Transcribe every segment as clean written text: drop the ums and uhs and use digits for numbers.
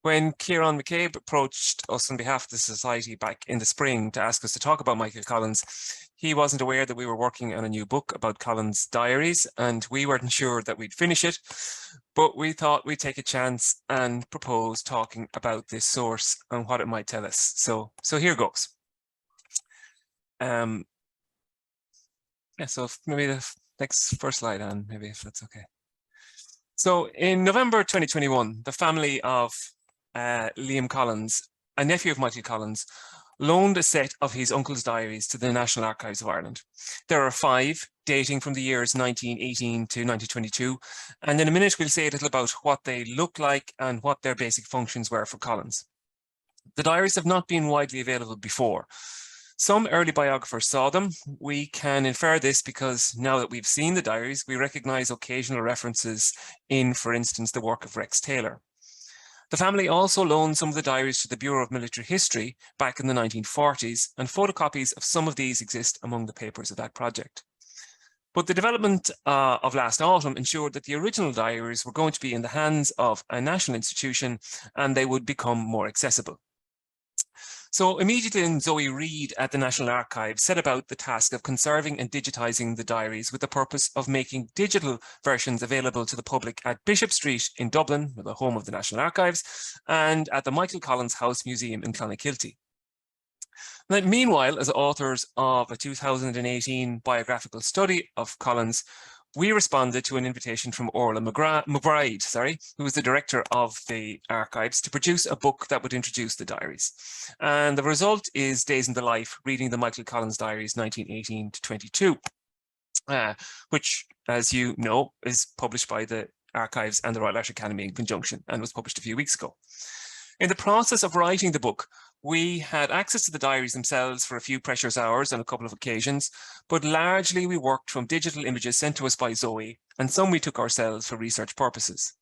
When Kieran McCabe approached us on behalf of the Society back in the spring to ask us to talk about Michael Collins, he wasn't aware that we were working on a new book about Collins' diaries, and we weren't sure that we'd finish it, but we thought we'd take a chance and propose talking about this source and what it might tell us. So here goes. Yeah, so maybe the next first slide on, maybe if that's okay. So in November 2021, the family of Liam Collins, a nephew of Michael Collins, loaned a set of his uncle's diaries to the National Archives of Ireland. There are 5, dating from the years 1918 to 1922, and in a minute we'll say a little about what they look like and what their basic functions were for Collins. The diaries have not been widely available before. Some early biographers saw them. We can infer this because now that we've seen the diaries, we recognise occasional references in, for instance, the work of Rex Taylor. The family also loaned some of the diaries to the Bureau of Military History back in the 1940s, and photocopies of some of these exist among the papers of that project. But the development of last autumn ensured that the original diaries were going to be in the hands of a national institution and they would become more accessible. So immediately Zoe Reid at the National Archives set about the task of conserving and digitising the diaries with the purpose of making digital versions available to the public at Bishop Street in Dublin, the home of the National Archives, and at the Michael Collins House Museum in Clonakilty. Now, meanwhile, as authors of a 2018 biographical study of Collins, we responded to an invitation from Orla McBride, who was the director of the archives, to produce a book that would introduce the diaries. And the result is Days in the Life, reading the Michael Collins diaries 1918 to 22, which, as you know, is published by the Archives and the Royal Irish Academy in conjunction and was published a few weeks ago. In the process of writing the book, we had access to the diaries themselves for a few precious hours on a couple of occasions, but largely we worked from digital images sent to us by Zoe, and some we took ourselves for research purposes.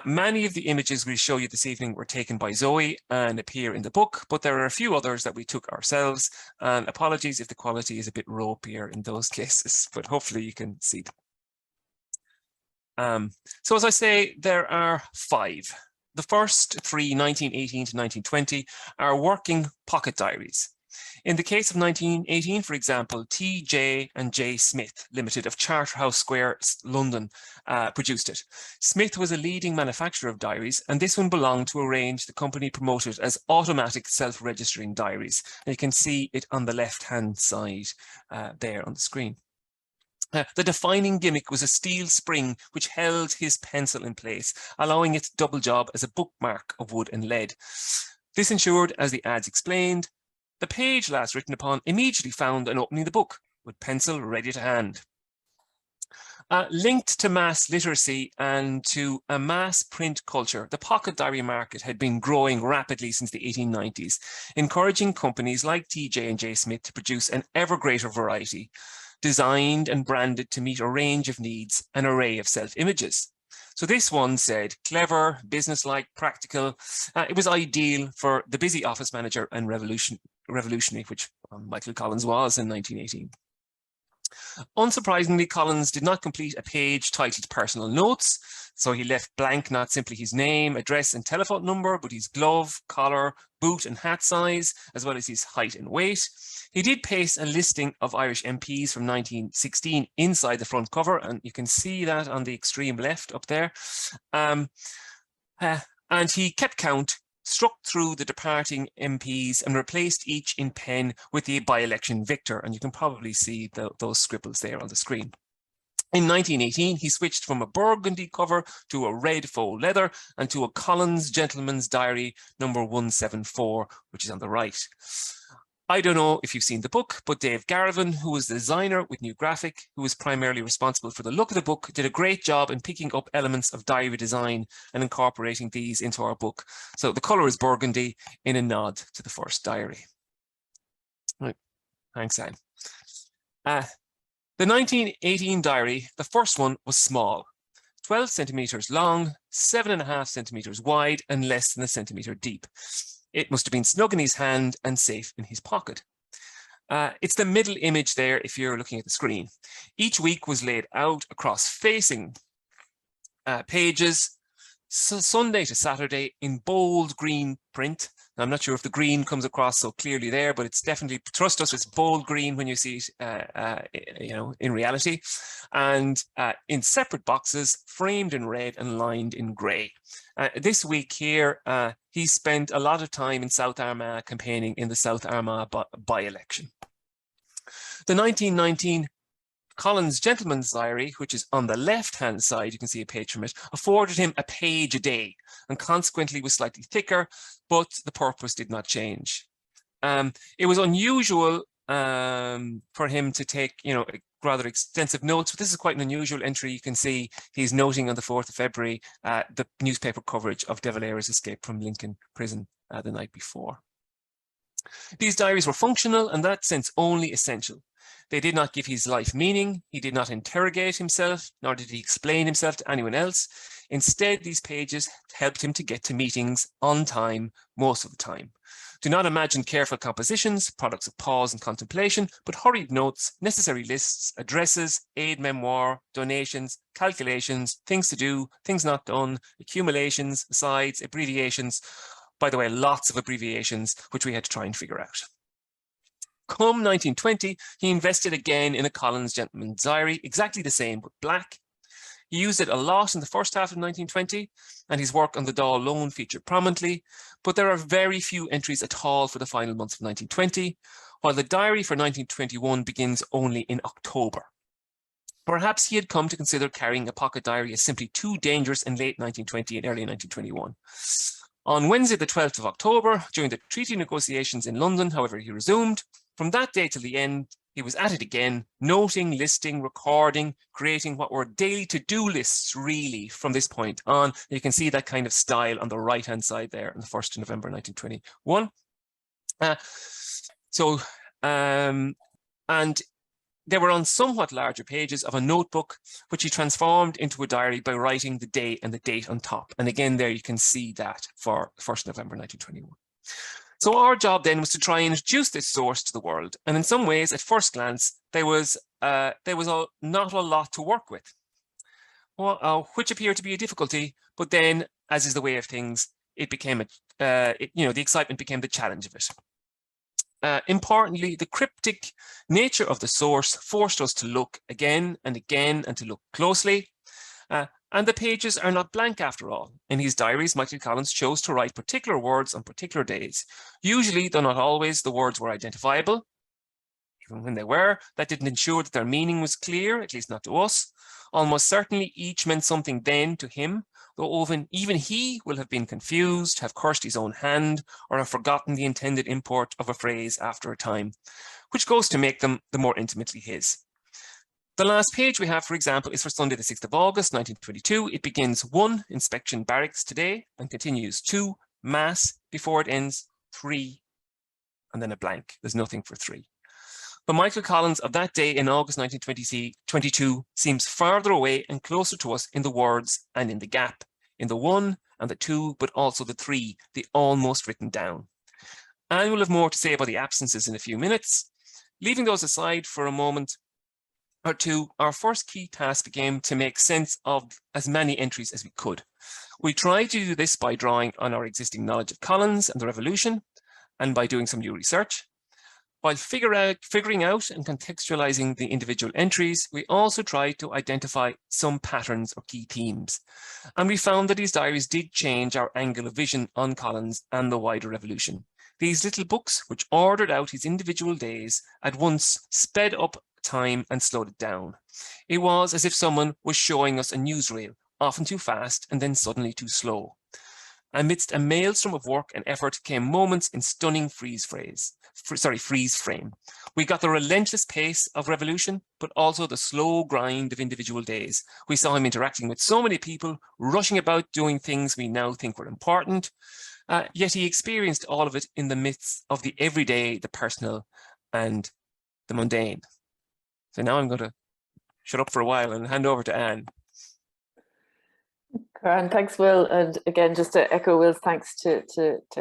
Many of the images we'll show you this evening were taken by Zoe and appear in the book, but there are a few others that we took ourselves, and apologies if the quality is a bit ropier in those cases, but hopefully you can see them. So as I say, there are 5. The first 3, 1918 to 1920, are working pocket diaries. In the case of 1918, for example, T.J. and J. Smith Limited of Charterhouse Square, London, produced it. Smith was a leading manufacturer of diaries, and this one belonged to a range the company promoted as automatic self-registering diaries. And you can see it on the left-hand side there on the screen. The defining gimmick was a steel spring which held his pencil in place, allowing it to double job as a bookmark of wood and lead. This ensured, as the ads explained, the page last written upon immediately found an opening the book, with pencil ready to hand. Linked to mass literacy and to a mass print culture, the pocket diary market had been growing rapidly since the 1890s, encouraging companies like T.J. and J. Smith to produce an ever greater variety, designed and branded to meet a range of needs, an array of self-images. So this one said, clever, businesslike, practical. It was ideal for the busy office manager and revolutionary, which Michael Collins was in 1918. Unsurprisingly, Collins did not complete a page titled Personal Notes, so he left blank not simply his name, address and telephone number, but his glove, collar, boot and hat size, as well as his height and weight. He did paste a listing of Irish MPs from 1916 inside the front cover, and you can see that on the extreme left up there. And he kept count, struck through the departing MPs and replaced each in pen with the by-election victor. And you can probably see those scribbles there on the screen. In 1918, he switched from a burgundy cover to a red faux leather and to a Collins Gentleman's Diary number 174, which is on the right. I don't know if you've seen the book, but Dave Garvin, who was the designer with New Graphic, who was primarily responsible for the look of the book, did a great job in picking up elements of diary design and incorporating these into our book. So the colour is burgundy in a nod to the first diary. Right. Thanks, Anne. The 1918 diary, the first one, was small, 12 centimetres long, 7.5 centimetres wide, and less than a centimetre deep. It must have been snug in his hand and safe in his pocket. It's the middle image there if you're looking at the screen. Each week was laid out across facing pages. Sunday to Saturday in bold green print. I'm not sure if the green comes across so clearly there, but it's definitely, trust us, it's bold green when you see it, in reality, and in separate boxes, framed in red and lined in grey. This week here, he spent a lot of time in South Armagh campaigning in the South Armagh by-election. The 1919 Collins Gentleman's Diary, which is on the left-hand side, you can see a page from it, afforded him a page a day and consequently was slightly thicker, but the purpose did not change. It was unusual for him to take, rather extensive notes, but this is quite an unusual entry. You can see he's noting on the 4th of February the newspaper coverage of De Valera's escape from Lincoln prison the night before. These diaries were functional and in that sense only essential. They did not give his life meaning. He did not interrogate himself, nor did he explain himself to anyone else. Instead, these pages helped him to get to meetings on time most of the time. Do not imagine careful compositions, products of pause and contemplation, but hurried notes, necessary lists, addresses, aid memoir, donations, calculations, things to do, things not done, accumulations, asides, abbreviations. By the way, lots of abbreviations, which we had to try and figure out. Come 1920, he invested again in a Collins Gentleman's Diary, exactly the same, but black. He used it a lot in the first half of 1920, and his work on the Dáil loan featured prominently, but there are very few entries at all for the final months of 1920, while the diary for 1921 begins only in October. Perhaps he had come to consider carrying a pocket diary as simply too dangerous in late 1920 and early 1921. On Wednesday, the 12th of October, during the treaty negotiations in London, however, he resumed. From that day till the end, he was at it again, noting, listing, recording, creating what were daily to-do lists, really, from this point on. You can see that kind of style on the right-hand side there on the 1st of November, 1921. And they were on somewhat larger pages of a notebook, which he transformed into a diary by writing the day and the date on top. And again, there you can see that for 1st November, 1921. So our job then was to try and introduce this source to the world. And in some ways, at first glance, there was not a lot to work with, which appeared to be a difficulty. But then, as is the way of things, it became the excitement became the challenge of it. Importantly, the cryptic nature of the source forced us to look again and again and to look closely. And the pages are not blank after all. In his diaries, Michael Collins chose to write particular words on particular days. Usually, though not always, the words were identifiable. Even when they were, that didn't ensure that their meaning was clear, at least not to us. Almost certainly each meant something then to him, though even he will have been confused, have cursed his own hand, or have forgotten the intended import of a phrase after a time, which goes to make them the more intimately his. The last page we have, for example, is for Sunday, the 6th of August, 1922. It begins 1, inspection barracks today, and continues 2, mass, before it ends 3, and then a blank. There's nothing for 3. But Michael Collins of that day in August 1922 seems farther away and closer to us in the words and in the gap, in the 1 and the 2, but also the 3, the almost written down. And we'll have more to say about the absences in a few minutes. Leaving those aside for a moment or two, our first key task became to make sense of as many entries as we could. We tried to do this by drawing on our existing knowledge of Collins and the Revolution, and by doing some new research. While figuring out and contextualizing the individual entries, we also tried to identify some patterns or key themes. And we found that these diaries did change our angle of vision on Collins and the wider Revolution. These little books, which ordered out his individual days, at once sped up time and slowed it down. It was as if someone was showing us a newsreel, often too fast and then suddenly too slow. Amidst a maelstrom of work and effort came moments in stunning freeze frame. We got the relentless pace of Revolution, but also the slow grind of individual days. We saw him interacting with so many people, rushing about doing things we now think were important, yet he experienced all of it in the midst of the everyday, the personal, and the mundane. So now I'm going to shut up for a while and hand over to Anne. And thanks, Will. And again, just to echo Will's thanks to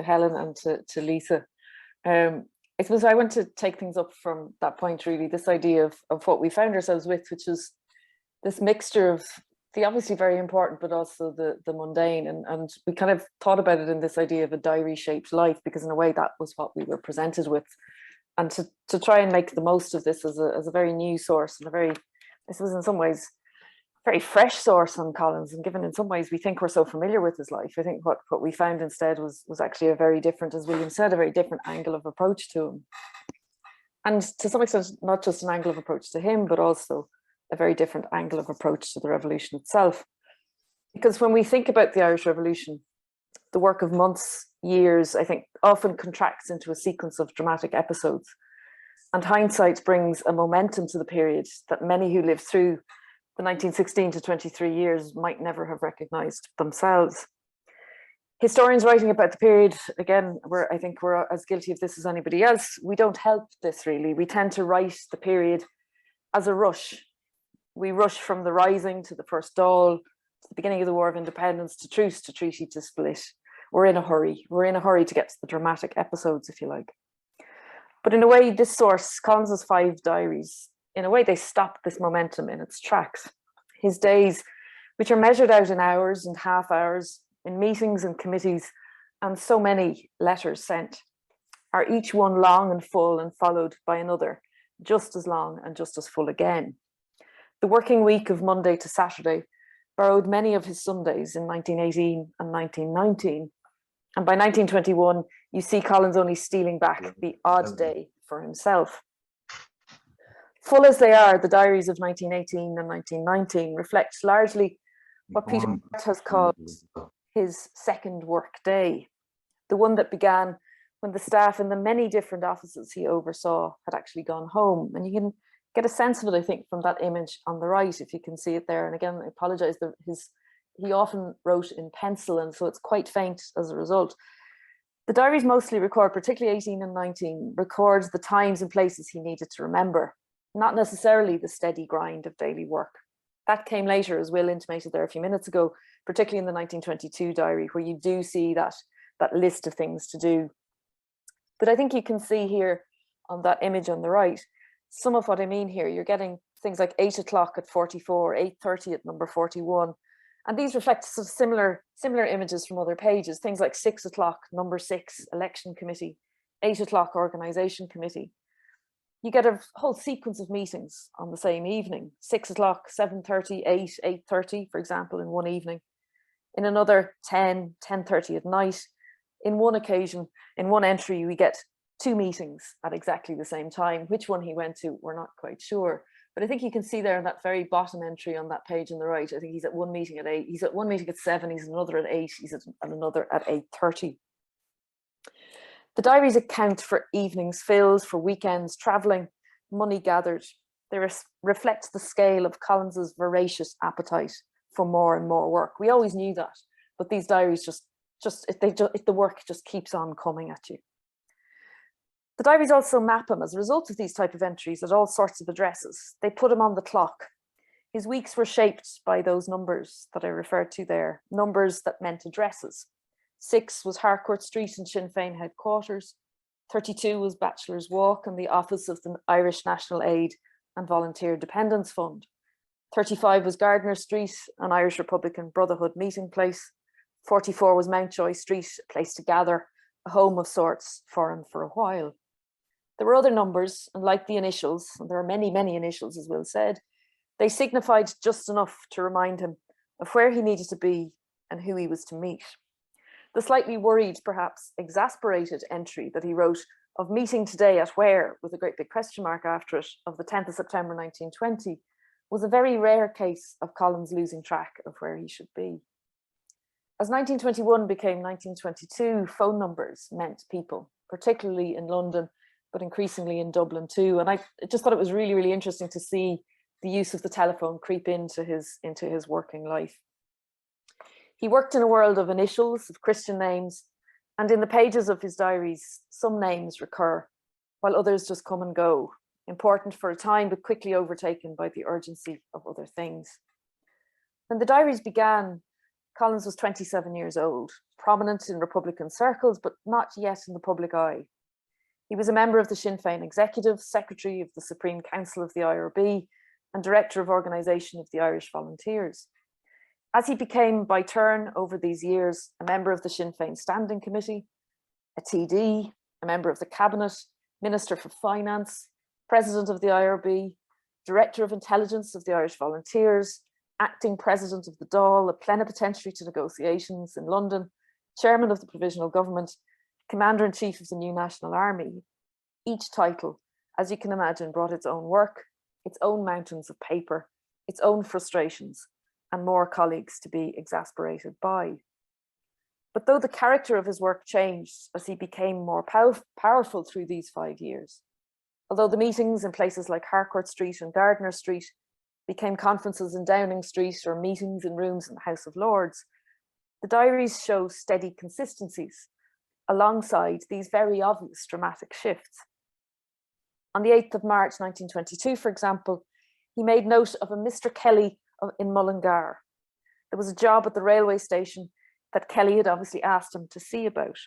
Helen and to Lisa. I suppose I want to take things up from that point, really, this idea of what we found ourselves with, which is this mixture of obviously very important, but also the mundane. And we kind of thought about it in this idea of a diary shaped life, because in a way that was what we were presented with. And to try and make the most of this as a very new source, and a very, this was in some ways very fresh source on Collins, and given in some ways we think we're so familiar with his life, I think what we found instead was actually a very different, as William said, a very different angle of approach to him. And to some extent, not just an angle of approach to him, but also a very different angle of approach to the revolution itself. Because when we think about the Irish Revolution, the work of months, years, I think often contracts into a sequence of dramatic episodes. And hindsight brings a momentum to the period that many who lived through the 1916 to 23 years might never have recognized themselves. Historians writing about the period, again, I think we're as guilty of this as anybody else. We don't help this really. We tend to write the period as a rush. We rush from the Rising to the First Dáil, to the beginning of the War of Independence, to truce, to treaty, to split. We're in a hurry. We're in a hurry to get to the dramatic episodes, if you like. But in a way, this source, Collins's 5 diaries, in a way, they stop this momentum in its tracks. His days, which are measured out in hours and half hours, in meetings and committees, and so many letters sent, are each one long and full and followed by another, just as long and just as full again. The working week of Monday to Saturday borrowed many of his Sundays in 1918 and 1919. And by 1921, you see Collins only stealing back the odd day for himself. Full as they are, the diaries of 1918 and 1919 reflect largely what Peter Hart has called his second work day, the one that began when the staff in the many different offices he oversaw had actually gone home. And you can get a sense of it, I think, from that image on the right, if you can see it there. And again, I apologize, he often wrote in pencil, and so it's quite faint as a result. The diaries mostly record, particularly 18 and 19, records the times and places he needed to remember, not necessarily the steady grind of daily work. That came later, as Will intimated there a few minutes ago, particularly in the 1922 diary, where you do see that list of things to do. But I think you can see here on that image on the right, some of what I mean here. You're getting things like 8 o'clock at 44, 8:30 at number 41. And these reflect sort of similar images from other pages, things like 6 o'clock, number 6, election committee, 8 o'clock, organization committee. You get a whole sequence of meetings on the same evening, 6 o'clock, 7:30, 8, 8:30, for example, in one evening. In another, 10, 10:30 at night. In one occasion, in one entry, we get 2 meetings at exactly the same time. Which one he went to, we're not quite sure. But I think you can see there in that very bottom entry on that page on the right, I think he's at one meeting at 8, he's at one meeting at 7, he's at another at 8, he's at another at 8:30. The diaries account for evenings filled, for weekends, travelling, money gathered. They reflect the scale of Collins's voracious appetite for more and more work. We always knew that, but these diaries the work just keeps on coming at you. The diaries also map him, as a result of these type of entries, at all sorts of addresses. They put him on the clock. His weeks were shaped by those numbers that I referred to there, numbers that meant addresses. 6 was Harcourt Street in Sinn Féin headquarters. 32 was Bachelor's Walk and the office of the Irish National Aid and Volunteer Dependence Fund. 35 was Gardiner Street, an Irish Republican Brotherhood meeting place. 44 was Mountjoy Street, a place to gather, a home of sorts for him for a while. There were other numbers, and like the initials, and there are many, many initials, as Will said, they signified just enough to remind him of where he needed to be and who he was to meet. The slightly worried, perhaps exasperated entry that he wrote of meeting today at where, with a great big question mark after it, of the 10th of September 1920, was a very rare case of Collins losing track of where he should be. As 1921 became 1922, phone numbers meant people, particularly in London, but increasingly in Dublin too. And I just thought it was really, really interesting to see the use of the telephone creep into his working life. He worked in a world of initials, of Christian names, and in the pages of his diaries, some names recur, while others just come and go, important for a time, but quickly overtaken by the urgency of other things. When the diaries began, Collins was 27 years old, prominent in Republican circles, but not yet in the public eye. He was a member of the Sinn Féin executive, secretary of the Supreme Council of the IRB, and director of organisation of the Irish Volunteers. As he became by turn over these years, a member of the Sinn Féin Standing Committee, a TD, a member of the Cabinet, Minister for Finance, President of the IRB, Director of Intelligence of the Irish Volunteers, Acting President of the Dáil, a plenipotentiary to negotiations in London, Chairman of the Provisional Government, Commander-in-Chief of the new National Army. Each title, as you can imagine, brought its own work, its own mountains of paper, its own frustrations, and more colleagues to be exasperated by. But though the character of his work changed as he became more powerful through these 5 years, although the meetings in places like Harcourt Street and Gardiner Street became conferences in Downing Street or meetings in rooms in the House of Lords, the diaries show steady consistencies alongside these very obvious dramatic shifts. On the 8th of March 1922, for example, he made note of a Mr. Kelly in Mullingar. There was a job at the railway station that Kelly had obviously asked him to see about.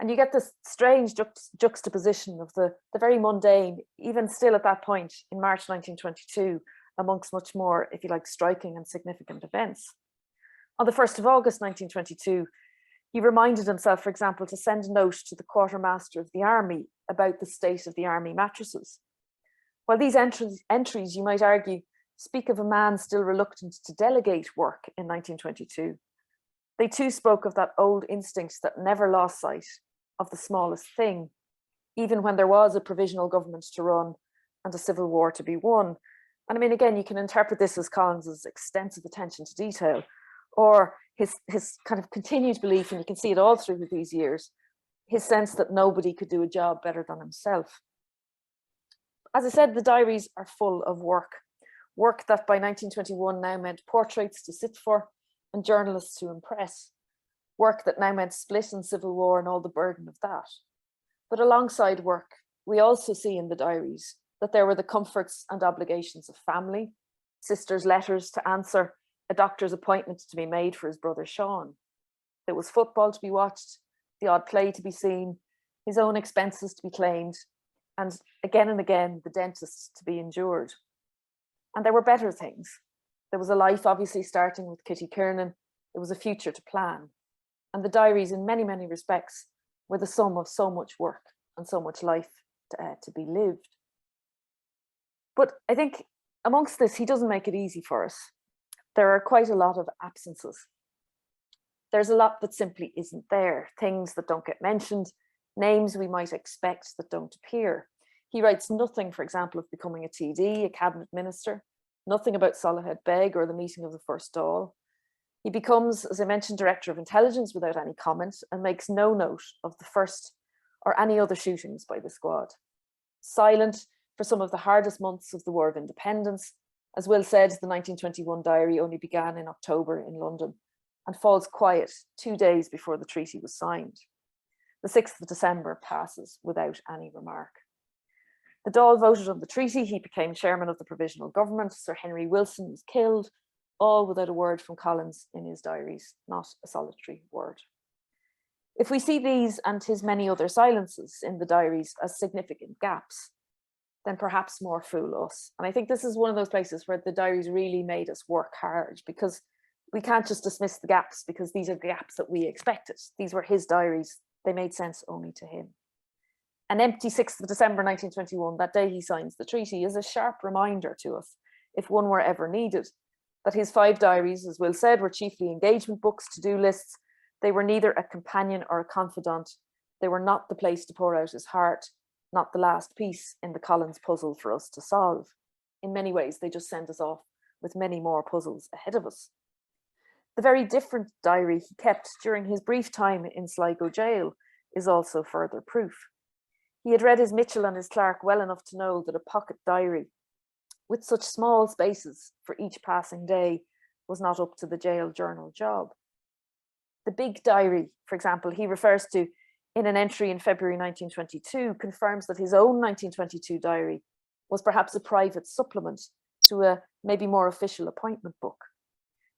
And you get this strange juxtaposition of the very mundane, even still at that point in March 1922, amongst much more, if you like, striking and significant events. On the 1st of August 1922, he reminded himself, for example, to send a note to the quartermaster of the army about the state of the army mattresses. While these entries, you might argue, speak of a man still reluctant to delegate work in 1922, they too spoke of that old instinct that never lost sight of the smallest thing, even when there was a provisional government to run and a civil war to be won. And I mean, again, you can interpret this as Collins's extensive attention to detail, or his kind of continued belief, and you can see it all through these years, his sense that nobody could do a job better than himself. As I said, the diaries are full of work that by 1921 now meant portraits to sit for and journalists to impress, work that now meant split and civil war and all the burden of that. But alongside work, we also see in the diaries that there were the comforts and obligations of family, sister's letters to answer, a doctor's appointment to be made for his brother Sean. There was football to be watched, the odd play to be seen, his own expenses to be claimed, and again, the dentist to be endured. And there were better things. There was a life obviously starting with Kitty Kiernan, there was a future to plan. And the diaries in many, many respects were the sum of so much work and so much life to be lived. But I think amongst this, he doesn't make it easy for us. There are quite a lot of absences. There's a lot that simply isn't there, things that don't get mentioned, names we might expect that don't appear. He writes nothing, for example, of becoming a TD, a cabinet minister, nothing about Salahead Beg or the meeting of the first Dáil. He becomes, as I mentioned, Director of Intelligence without any comment and makes no note of the first or any other shootings by the squad. Silent for some of the hardest months of the War of Independence. As Will said, the 1921 diary only began in October in London and falls quiet 2 days before the treaty was signed. The 6th of December passes without any remark. The Dáil voted on the treaty, he became chairman of the provisional government, Sir Henry Wilson was killed, all without a word from Collins in his diaries, not a solitary word. If we see these and his many other silences in the diaries as significant gaps, then perhaps more fool us. And I think this is one of those places where the diaries really made us work hard, because we can't just dismiss the gaps because these are the gaps that we expected. These were his diaries. They made sense only to him. An empty 6th of December 1921, that day he signs the treaty, is a sharp reminder to us, if one were ever needed, that his 5 diaries, as Will said, were chiefly engagement books, to-do lists. They were neither a companion or a confidant. They were not the place to pour out his heart, not the last piece in the Collins puzzle for us to solve. In many ways, they just send us off with many more puzzles ahead of us. The very different diary he kept during his brief time in Sligo jail is also further proof. He had read his Mitchell and his Clark well enough to know that a pocket diary with such small spaces for each passing day was not up to the jail journal job. The big diary, for example, he refers to in an entry in February 1922, confirms that his own 1922 diary was perhaps a private supplement to a maybe more official appointment book.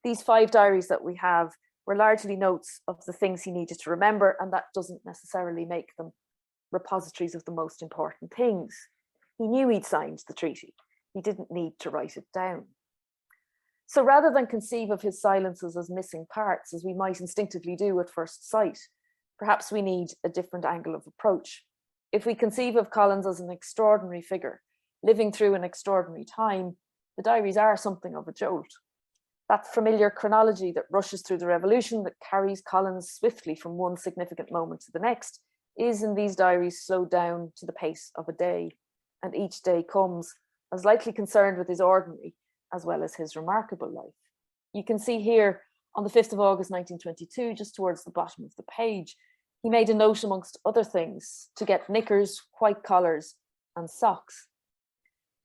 These 5 diaries that we have were largely notes of the things he needed to remember, and that doesn't necessarily make them repositories of the most important things. He knew he'd signed the treaty. He didn't need to write it down. So rather than conceive of his silences as missing parts, as we might instinctively do at first sight, perhaps we need a different angle of approach. If we conceive of Collins as an extraordinary figure, living through an extraordinary time, the diaries are something of a jolt. That familiar chronology that rushes through the revolution, that carries Collins swiftly from one significant moment to the next, is in these diaries slowed down to the pace of a day. And each day comes as likely concerned with his ordinary as well as his remarkable life. You can see here on the 5th of August 1922, just towards the bottom of the page, he made a note amongst other things to get knickers, white collars and socks.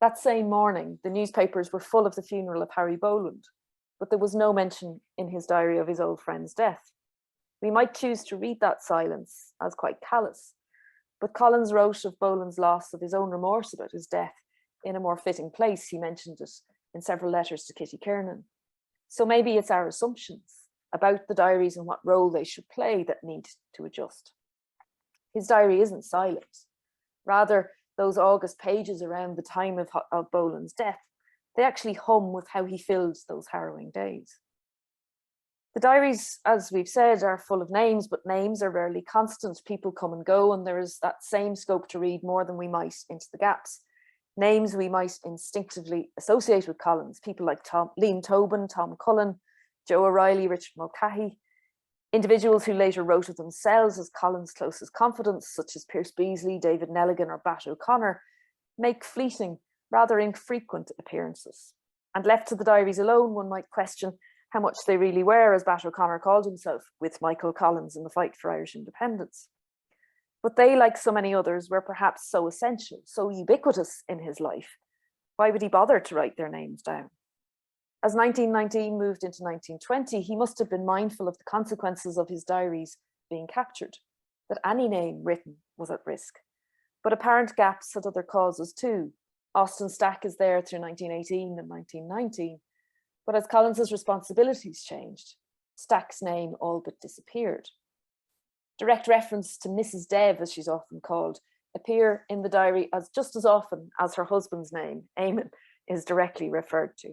That same morning, the newspapers were full of the funeral of Harry Boland, but there was no mention in his diary of his old friend's death. We might choose to read that silence as quite callous, but Collins wrote of Boland's loss, of his own remorse about his death, in a more fitting place. He mentioned it in several letters to Kitty Kiernan. So maybe it's our assumptions about the diaries and what role they should play that need to adjust. His diary isn't silent. Rather, those August pages around the time of Boland's death, they actually hum with how he filled those harrowing days. The diaries, as we've said, are full of names, but names are rarely constant. People come and go, and there is that same scope to read more than we might into the gaps. Names we might instinctively associate with Collins, people like Liam Tobin, Tom Cullen, Joe O'Reilly, Richard Mulcahy, individuals who later wrote of themselves as Collins' closest confidants, such as Pierce Beasley, David Nelligan or Bat O'Connor, make fleeting, rather infrequent appearances. And left to the diaries alone, one might question how much they really were, as Bat O'Connor called himself, with Michael Collins in the fight for Irish independence. But they, like so many others, were perhaps so essential, so ubiquitous in his life. Why would he bother to write their names down? As 1919 moved into 1920, he must have been mindful of the consequences of his diaries being captured, that any name written was at risk. But apparent gaps had other causes too. Austin Stack is there through 1918 and 1919, but as Collins's responsibilities changed, Stack's name all but disappeared. Direct reference to Mrs. Dev, as she's often called, appear in the diary as just as often as her husband's name, Eamon, is directly referred to.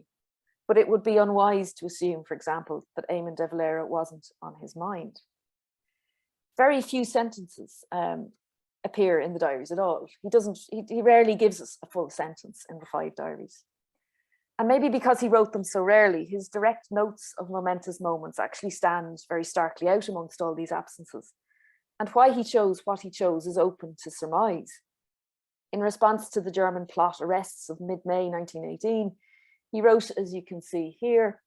But it would be unwise to assume, for example, that Eamon de Valera wasn't on his mind. Very few sentences appear in the diaries at all. He rarely gives us a full sentence in the 5 diaries. And maybe because he wrote them so rarely, his direct notes of momentous moments actually stand very starkly out amongst all these absences. And why he chose what he chose is open to surmise. In response to the German plot arrests of mid-May 1918, he wrote, as you can see here,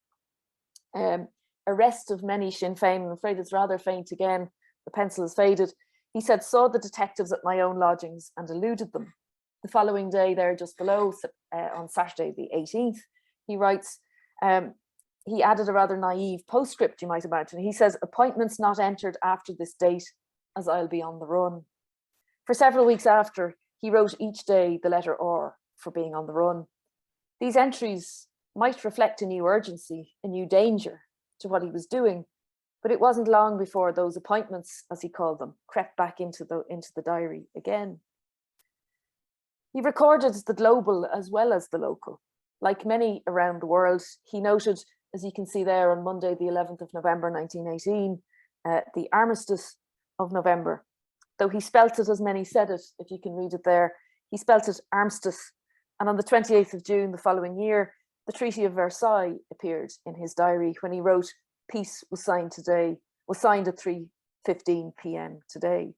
arrest of many Sinn Féin. I'm afraid it's rather faint again. The pencil is faded. He said, saw the detectives at my own lodgings and eluded them. The following day there just below, on Saturday the 18th, he writes, he added a rather naive postscript, you might imagine. He says, appointments not entered after this date, as I'll be on the run. For several weeks after, he wrote each day the letter R for being on the run. These entries might reflect a new urgency, a new danger to what he was doing, but it wasn't long before those appointments, as he called them, crept back into the diary again. He recorded the global as well as the local. Like many around the world, he noted, as you can see there on Monday, the 11th of November, 1918, the armistice of November. Though he spelt it as many said it, if you can read it there, he spelt it armistice. And on the 28th of June the following year, the Treaty of Versailles appeared in his diary when he wrote, peace was signed at 3:15 p.m. today.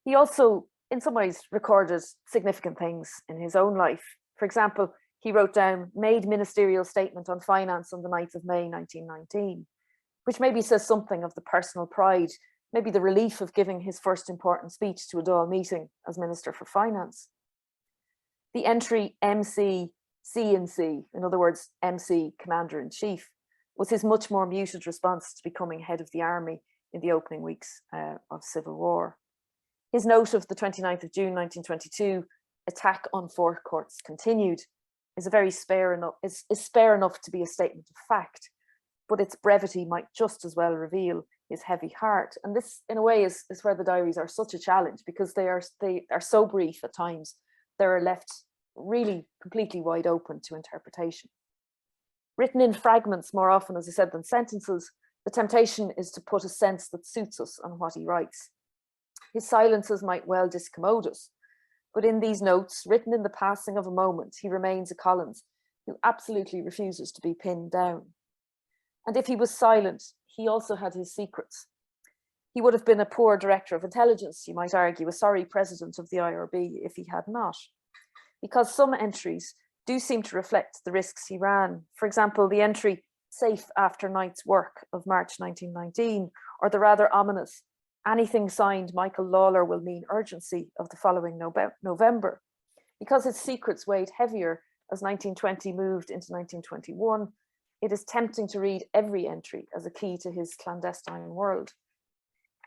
He also, in some ways, recorded significant things in his own life. For example, he wrote down, made ministerial statement on finance on the 9th of May, 1919, which maybe says something of the personal pride, maybe the relief of giving his first important speech to a Dáil meeting as Minister for Finance. The entry MC, C&C, in other words, MC, Commander-in-Chief, was his much more muted response to becoming head of the army in the opening weeks of civil war. His note of the 29th of June 1922, attack on four courts continued, is spare enough to be a statement of fact, but its brevity might just as well reveal his heavy heart. And this, in a way, is where the diaries are such a challenge, because they are so brief at times. They are left really completely wide open to interpretation. Written in fragments more often, as I said, than sentences, the temptation is to put a sense that suits us on what he writes. His silences might well discommode us, but in these notes, written in the passing of a moment, he remains a Collins who absolutely refuses to be pinned down. And if he was silent, he also had his secrets. He would have been a poor director of intelligence, you might argue, a sorry president of the IRB if he had not. Because some entries do seem to reflect the risks he ran. For example, the entry "safe after night's work" of March 1919, or the rather ominous "anything signed Michael Lawler will mean urgency" of the following November. Because his secrets weighed heavier as 1920 moved into 1921, it is tempting to read every entry as a key to his clandestine world.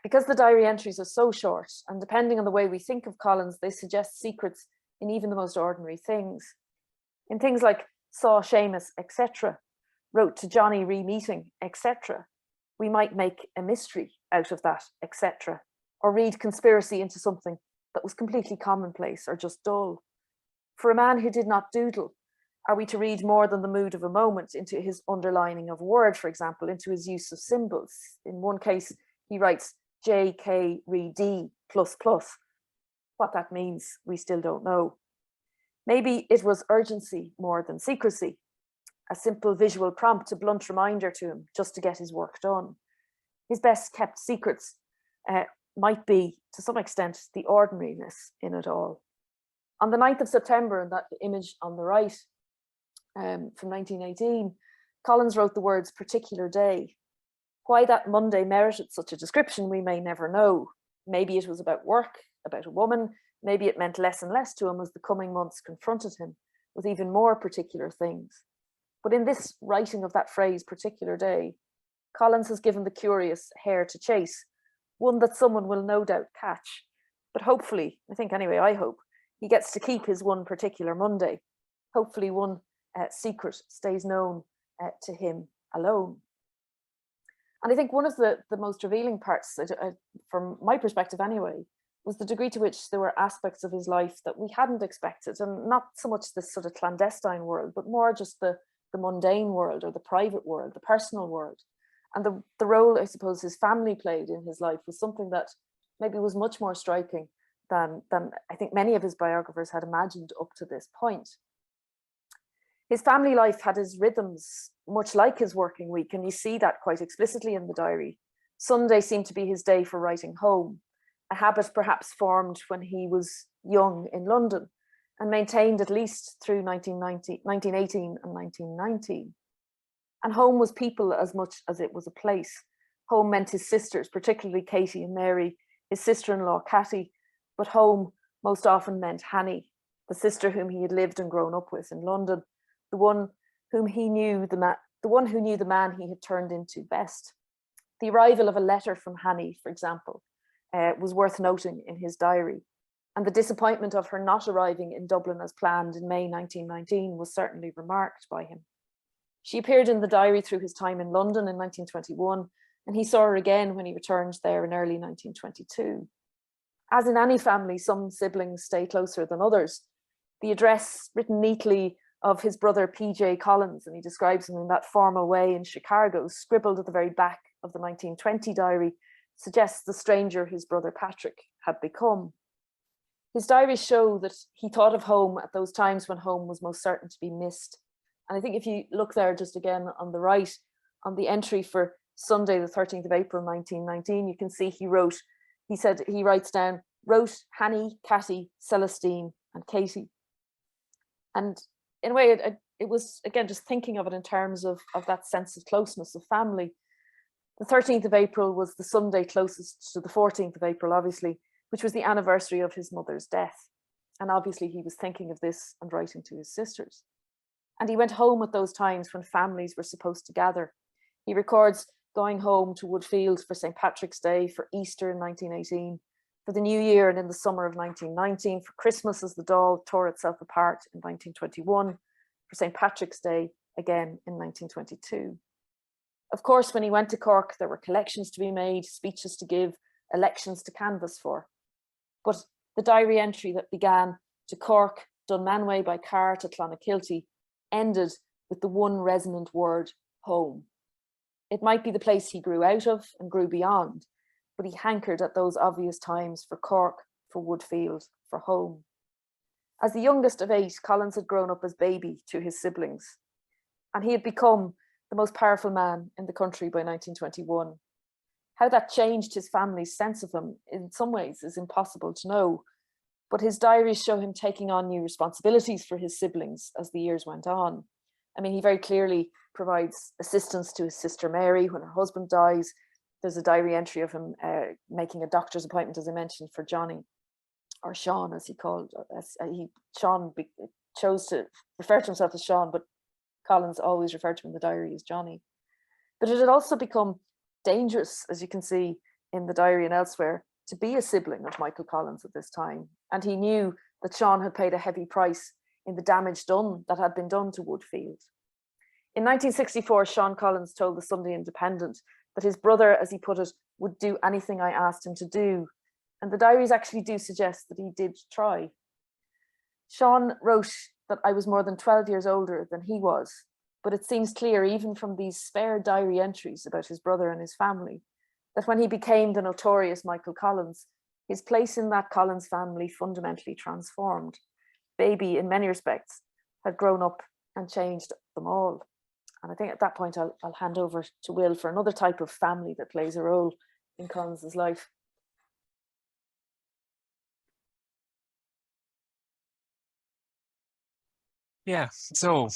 Because the diary entries are so short, and depending on the way we think of Collins, they suggest secrets in even the most ordinary things. In things like "saw Seamus, etc., wrote to Johnny re-meeting, etc., we might make a mystery out of that, etc., or read conspiracy into something that was completely commonplace or just dull. For a man who did not doodle, are we to read more than the mood of a moment into his underlining of a word, for example, into his use of symbols? In one case, he writes JK re D plus plus. What that means, we still don't know. Maybe it was urgency more than secrecy, a simple visual prompt, a blunt reminder to him just to get his work done. His best kept secrets might be, to some extent, the ordinariness in it all. On the 9th of September, in that image on the right from 1918, Collins wrote the words "particular day." Why that Monday merited such a description, we may never know. Maybe it was about work, about a woman. Maybe it meant less and less to him as the coming months confronted him with even more particular things. But in this writing of that phrase, "particular day," Collins has given the curious hare to chase, one that someone will no doubt catch. But hopefully, I think anyway, I hope, he gets to keep his one particular Monday. Hopefully one secret stays known to him alone. And I think one of the most revealing parts, from my perspective anyway, was the degree to which there were aspects of his life that we hadn't expected, and not so much this sort of clandestine world, but more just the mundane world, or the private world, the personal world. And the role, I suppose, his family played in his life was something that maybe was much more striking than I think many of his biographers had imagined up to this point. His family life had his rhythms, much like his working week, and you see that quite explicitly in the diary. Sunday seemed to be his day for writing home, a habit perhaps formed when he was young in London and maintained at least through 1918 and 1919. And home was people as much as it was a place. Home meant his sisters, particularly Katie and Mary, his sister-in-law Catty, but home most often meant Hanny, the sister whom he had lived and grown up with in London, the one who knew the man he had turned into best. The arrival of a letter from Hanny, for example, was worth noting in his diary, and the disappointment of her not arriving in Dublin as planned in May 1919 was certainly remarked by him. She appeared in the diary through his time in London in 1921, and he saw her again when he returned there in early 1922. As in any family, some siblings stay closer than others. The address, written neatly, of his brother P.J. Collins, and he describes him in that formal way in Chicago, scribbled at the very back of the 1920 diary, suggests the stranger his brother Patrick had become. His diaries show that he thought of home at those times when home was most certain to be missed. And I think if you look there just again on the right, on the entry for Sunday, the 13th of April, 1919, you can see he writes down, "Wrote Hanny, Catty, Celestine, and Katie." And in a way, it was, again, just thinking of it in terms of that sense of closeness of family. The 13th of April was the Sunday closest to the 14th of April, obviously, which was the anniversary of his mother's death. And obviously he was thinking of this and writing to his sisters. And he went home at those times when families were supposed to gather. He records going home to Woodfield for St. Patrick's Day, for Easter in 1918, for the New Year and in the summer of 1919, for Christmas as the doll tore itself apart in 1921, for St. Patrick's Day again in 1922. Of course, when he went to Cork, there were collections to be made, speeches to give, elections to canvass for. But the diary entry that began "to Cork, Dunmanway by car to Clonakilty" ended with the one resonant word, home. It might be the place he grew out of and grew beyond, but he hankered at those obvious times for Cork, for Woodfield, for home. As the youngest of 8, Collins had grown up as baby to his siblings, and he had become the most powerful man in the country by 1921. How that changed his family's sense of him in some ways is impossible to know, but his diaries show him taking on new responsibilities for his siblings as the years went on. I mean, he very clearly provides assistance to his sister Mary when her husband dies. There's a diary entry of him making a doctor's appointment, as I mentioned, for Johnny, or Sean, as he called. Sean chose to refer to himself as Sean, but Collins always referred to him in the diary as Johnny. But it had also become dangerous, as you can see in the diary and elsewhere, to be a sibling of Michael Collins at this time. And he knew that Sean had paid a heavy price in the damage that had been done to Woodfield. In 1964, Sean Collins told the Sunday Independent that his brother, as he put it, would do anything I asked him to do. And the diaries actually do suggest that he did try. Sean wrote that I was more than 12 years older than he was, but it seems clear even from these spare diary entries about his brother and his family, that when he became the notorious Michael Collins, his place in that Collins family fundamentally transformed. Baby, in many respects, had grown up and changed them all. And I think at that point, I'll hand over to Will for another type of family that plays a role in Collins's life. Yeah, so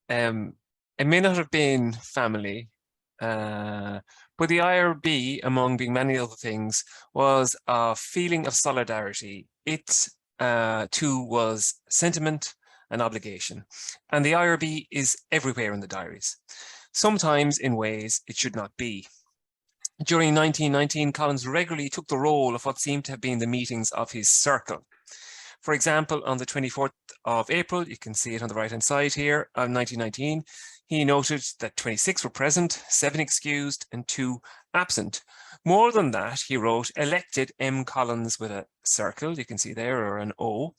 it may not have been family, but the IRB, among being many other things, was a feeling of solidarity. It too was sentiment and obligation. And the IRB is everywhere in the diaries, sometimes in ways it should not be. During 1919, Collins regularly took the role of what seemed to have been the meetings of his circle. For example, on the 24th of April, you can see it on the right-hand side here, of 1919, he noted that 26 were present, 7 excused, and 2 absent. More than that, he wrote, elected M. Collins with a circle, you can see there, or an O,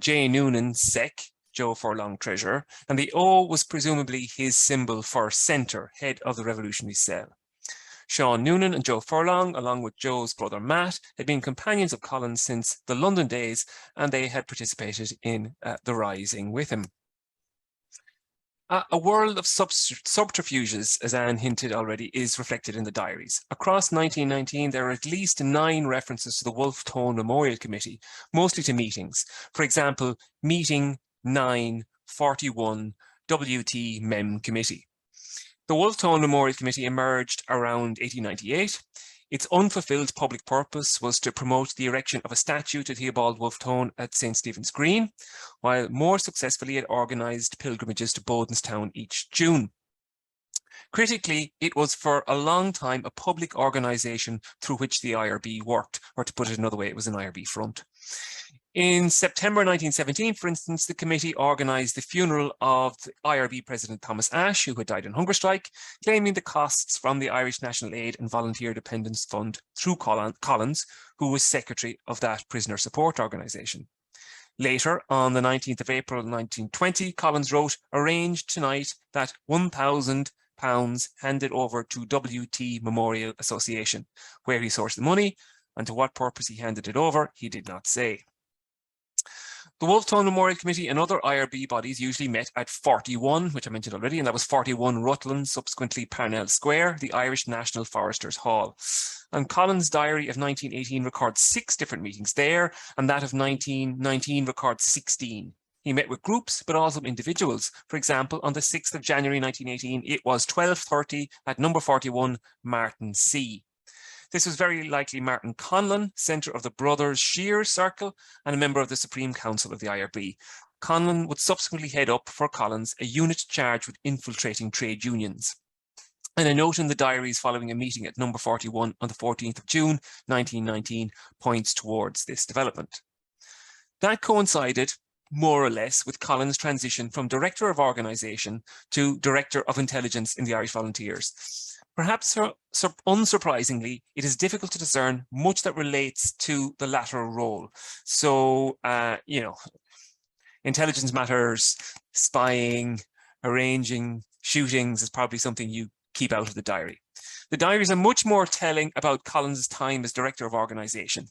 J. Noonan, Sec, Joe Furlong, Treasurer, and the O was presumably his symbol for centre, head of the revolutionary cell. Sean Noonan and Joe Furlong, along with Joe's brother Matt, had been companions of Collins since the London days, and they had participated in the Rising with him. A world of subterfuges, as Anne hinted already, is reflected in the diaries. Across 1919, there are at least 9 references to the Wolfe Tone Memorial Committee, mostly to meetings. For example, Meeting 941 WT Mem Committee. The Wolfe Tone Memorial Committee emerged around 1898. Its unfulfilled public purpose was to promote the erection of a statue to Theobald Wolfe Tone at St. Stephen's Green, while more successfully it organised pilgrimages to Bodenstown each June. Critically, it was for a long time a public organisation through which the IRB worked, or to put it another way, it was an IRB front. In September 1917, for instance, the committee organised the funeral of the IRB President Thomas Ashe, who had died in hunger strike, claiming the costs from the Irish National Aid and Volunteer Dependence Fund through Collins, who was secretary of that prisoner support organisation. Later, on the 19th of April 1920, Collins wrote, arranged tonight that £1,000 handed over to WT Memorial Association. Where he sourced the money and to what purpose he handed it over, he did not say. The Wolfe Tone Memorial Committee and other IRB bodies usually met at 41, which I mentioned already, and that was 41 Rutland, subsequently Parnell Square, the Irish National Foresters Hall. And Collins' diary of 1918 records 6 different meetings there, and that of 1919 records 16. He met with groups, but also individuals. For example, on the 6th of January 1918, it was 12:30 at number 41, Martin C. This was very likely Martin Conlon, centre of the Brothers Shears Circle and a member of the Supreme Council of the IRB. Conlon would subsequently head up for Collins a unit charged with infiltrating trade unions. And a note in the diaries following a meeting at number 41 on the 14th of June 1919 points towards this development. That coincided more or less with Collins' transition from Director of Organisation to Director of Intelligence in the Irish Volunteers. Perhaps unsurprisingly, it is difficult to discern much that relates to the latter role. So, intelligence matters, spying, arranging shootings is probably something you keep out of the diary. The diaries are much more telling about Collins' time as director of organisation.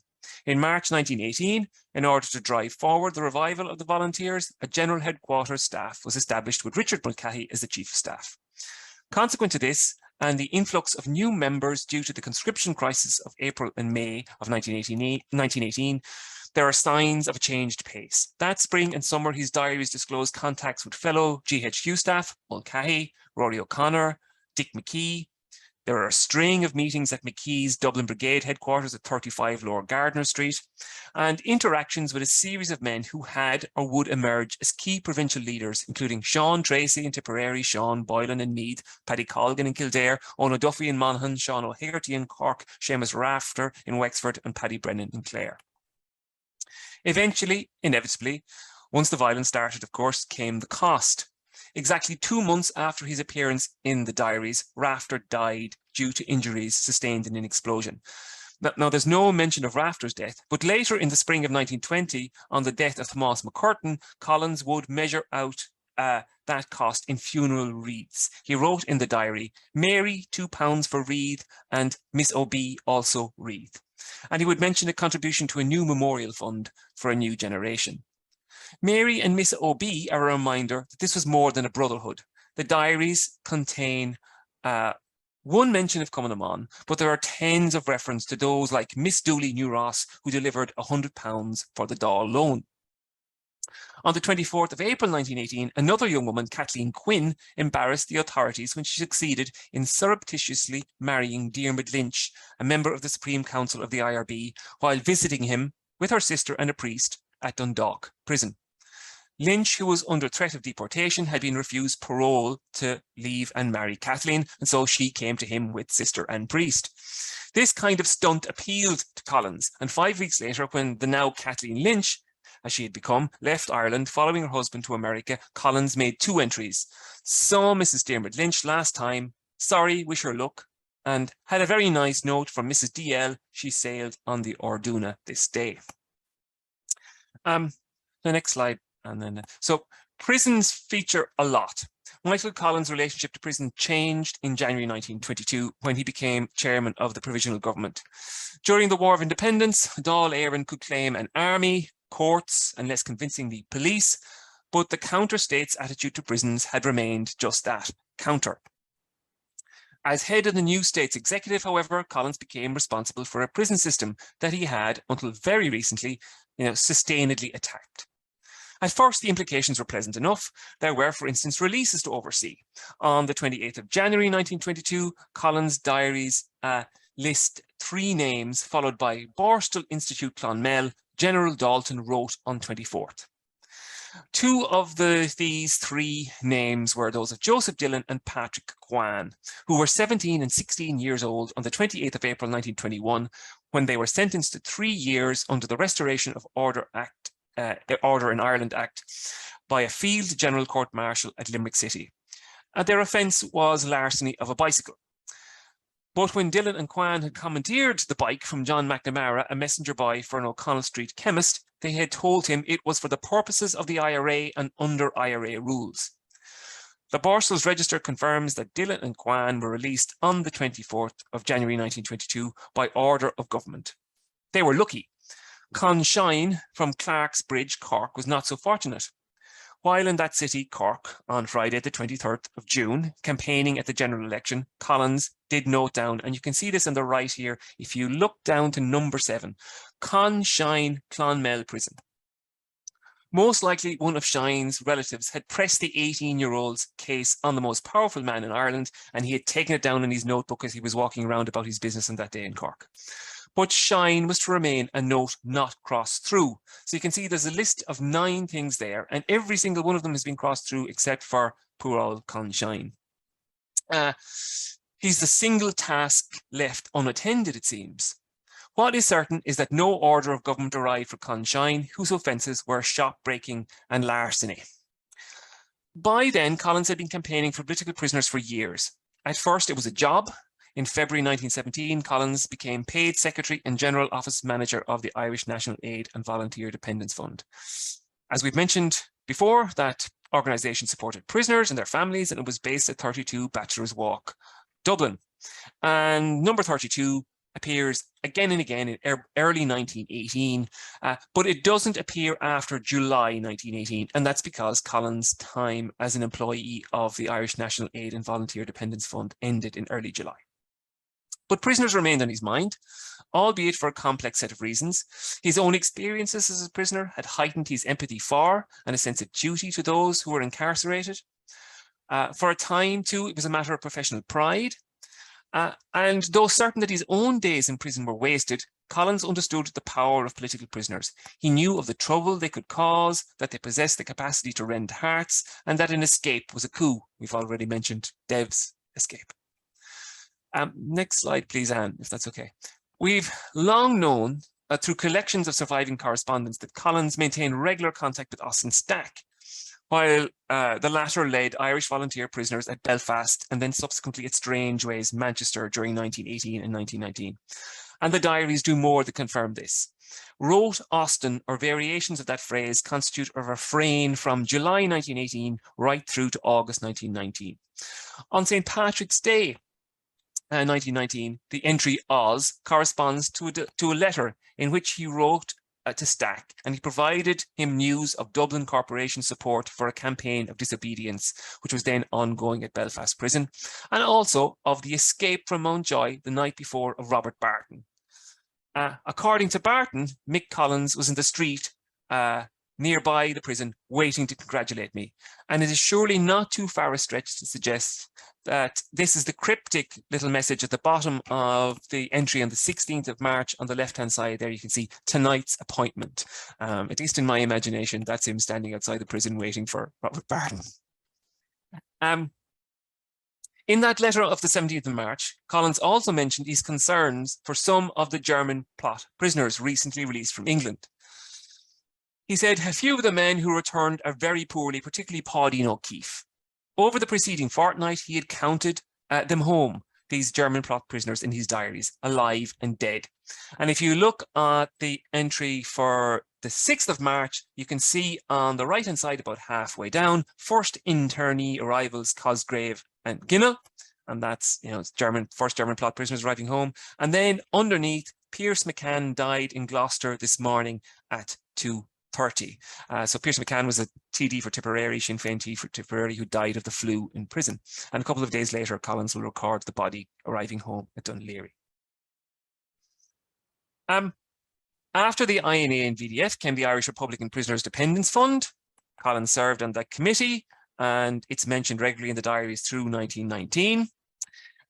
In March 1918, in order to drive forward the revival of the volunteers, a general headquarters staff was established with Richard Mulcahy as the chief of staff. Consequent to this, and the influx of new members due to the conscription crisis of April and May of 1918, there are signs of a changed pace. That spring and summer, his diaries disclose contacts with fellow GHQ staff, Mulcahy, Rory O'Connor, Dick McKee. There are a string of meetings at McKee's Dublin Brigade headquarters at 35 Lower Gardner Street, and interactions with a series of men who had or would emerge as key provincial leaders, including Sean Tracy in Tipperary, Sean Boylan in Meath, Paddy Colgan in Kildare, Ona Duffy in Monaghan, Sean O'Hegarty in Cork, Seamus Rafter in Wexford, and Paddy Brennan in Clare. Eventually, inevitably, once the violence started, of course, came the cost. Exactly 2 months after his appearance in the diaries, Rafter died due to injuries sustained in an explosion. Now, there's no mention of Rafter's death, but later in the spring of 1920, on the death of Thomas McCurtain, Collins would measure out that cost in funeral wreaths. He wrote in the diary, Mary, £2 for wreath, and Miss O.B. also wreath. And he would mention a contribution to a new memorial fund for a new generation. Mary and Miss O.B. are a reminder that this was more than a brotherhood. The diaries contain one mention of Cumann, but there are tens of references to those like Miss Dooley New Ross, who delivered £100 for the Dáil loan. On the 24th of April 1918, another young woman, Kathleen Quinn, embarrassed the authorities when she succeeded in surreptitiously marrying Diarmaid Lynch, a member of the Supreme Council of the IRB, while visiting him with her sister and a priest at Dundalk prison. Lynch, who was under threat of deportation, had been refused parole to leave and marry Kathleen, and so she came to him with sister and priest. This kind of stunt appealed to Collins, and 5 weeks later, when the now Kathleen Lynch, as she had become, left Ireland following her husband to America, Collins made 2 entries. Saw Mrs. Diarmaid Lynch last time, sorry, wish her luck, and had a very nice note from Mrs. D.L. She sailed on the Orduna this day. The next slide. And then, so prisons feature a lot. Michael Collins' relationship to prison changed in January 1922 when he became chairman of the provisional government. During the War of Independence, Dáil Éireann could claim an army, courts, and less convincingly police, but the counter-state's attitude to prisons had remained just that, counter. As head of the new state's executive, however, Collins became responsible for a prison system that he had, until very recently, sustainedly attacked. At first, the implications were pleasant enough. There were, for instance, releases to oversee. On the 28th of January 1922, Collins' diaries list 3 names, followed by Borstal Institute Clonmel. General Dalton wrote on 24th. 2 of these 3 names were those of Joseph Dillon and Patrick Guan, who were 17 and 16 years old on the 28th of April 1921, when they were sentenced to 3 years under the Restoration of Order in Ireland Act by a field general court martial at Limerick City. Their offence was larceny of a bicycle. But when Dillon and Quan had commandeered the bike from John McNamara, a messenger boy for an O'Connell Street chemist, they had told him it was for the purposes of the IRA and under IRA rules. The Borstal's register confirms that Dillon and Quan were released on the 24th of January 1922 by order of government. They were lucky. Con Shine from Clark's Bridge, Cork, was not so fortunate. While in that city, Cork, on Friday the 23rd of June, campaigning at the general election, Collins did note down, and you can see this on the right here, if you look down to number 7, Con Shine Clonmel Prison. Most likely one of Shine's relatives had pressed the 18-year-old's case on the most powerful man in Ireland, and he had taken it down in his notebook as he was walking around about his business on that day in Cork. But Shine was to remain a note not crossed through. So you can see there's a list of 9 things there, and every single one of them has been crossed through except for poor old Con Shine. He's the single task left unattended, it seems. What is certain is that no order of government arrived for Con Shine, whose offences were shop breaking and larceny. By then, Collins had been campaigning for political prisoners for years. At first, it was a job. In February 1917, Collins became paid secretary and general office manager of the Irish National Aid and Volunteer Dependence Fund. As we've mentioned before, that organisation supported prisoners and their families, and it was based at 32 Bachelor's Walk, Dublin. And number 32 appears again and again in early 1918, but it doesn't appear after July 1918, and that's because Collins' time as an employee of the Irish National Aid and Volunteer Dependence Fund ended in early July. But prisoners remained on his mind, albeit for a complex set of reasons. His own experiences as a prisoner had heightened his empathy for and a sense of duty to those who were incarcerated. For a time, too, it was a matter of professional pride. And though certain that his own days in prison were wasted, Collins understood the power of political prisoners. He knew of the trouble they could cause, that they possessed the capacity to rend hearts, and that an escape was a coup. We've already mentioned Dev's escape. Next slide, please, Anne, if that's okay. We've long known through collections of surviving correspondence that Collins maintained regular contact with Austin Stack, while the latter led Irish volunteer prisoners at Belfast and then subsequently at Strangeways, Manchester during 1918 and 1919. And the diaries do more to confirm this. Wrote Austin, or variations of that phrase, constitute a refrain from July 1918 right through to August 1919. On St. Patrick's Day, 1919, the entry Oz corresponds to a letter in which he wrote to Stack, and he provided him news of Dublin Corporation support for a campaign of disobedience, which was then ongoing at Belfast Prison, and also of the escape from Mountjoy the night before of Robert Barton. According to Barton, Mick Collins was in the street nearby the prison waiting to congratulate me, and it is surely not too far a stretch to suggest that this is the cryptic little message at the bottom of the entry on the 16th of March. On the left-hand side there, you can see tonight's appointment. At least in my imagination, that's him standing outside the prison waiting for Robert Barton. In that letter of the 17th of March, Collins also mentioned his concerns for some of the German plot prisoners recently released from England. He said, a few of the men who returned are very poorly, particularly Paudine O'Keefe. Over the preceding fortnight, he had counted them home, these German plot prisoners, in his diaries, alive and dead. And if you look at the entry for the 6th of March, you can see on the right-hand side, about halfway down, first internee arrivals, Cosgrave and Ginnell. And that's, first German plot prisoners arriving home. And then underneath, Pierce McCann died in Gloucester this morning at 2:30. So Pierce McCann was a TD for Tipperary, Sinn Féin TD for Tipperary, who died of the flu in prison. And a couple of days later, Collins will record the body arriving home at Dunleary. After the INA and VDF came the Irish Republican Prisoners Dependence Fund. Collins served on that committee, and it's mentioned regularly in the diaries through 1919.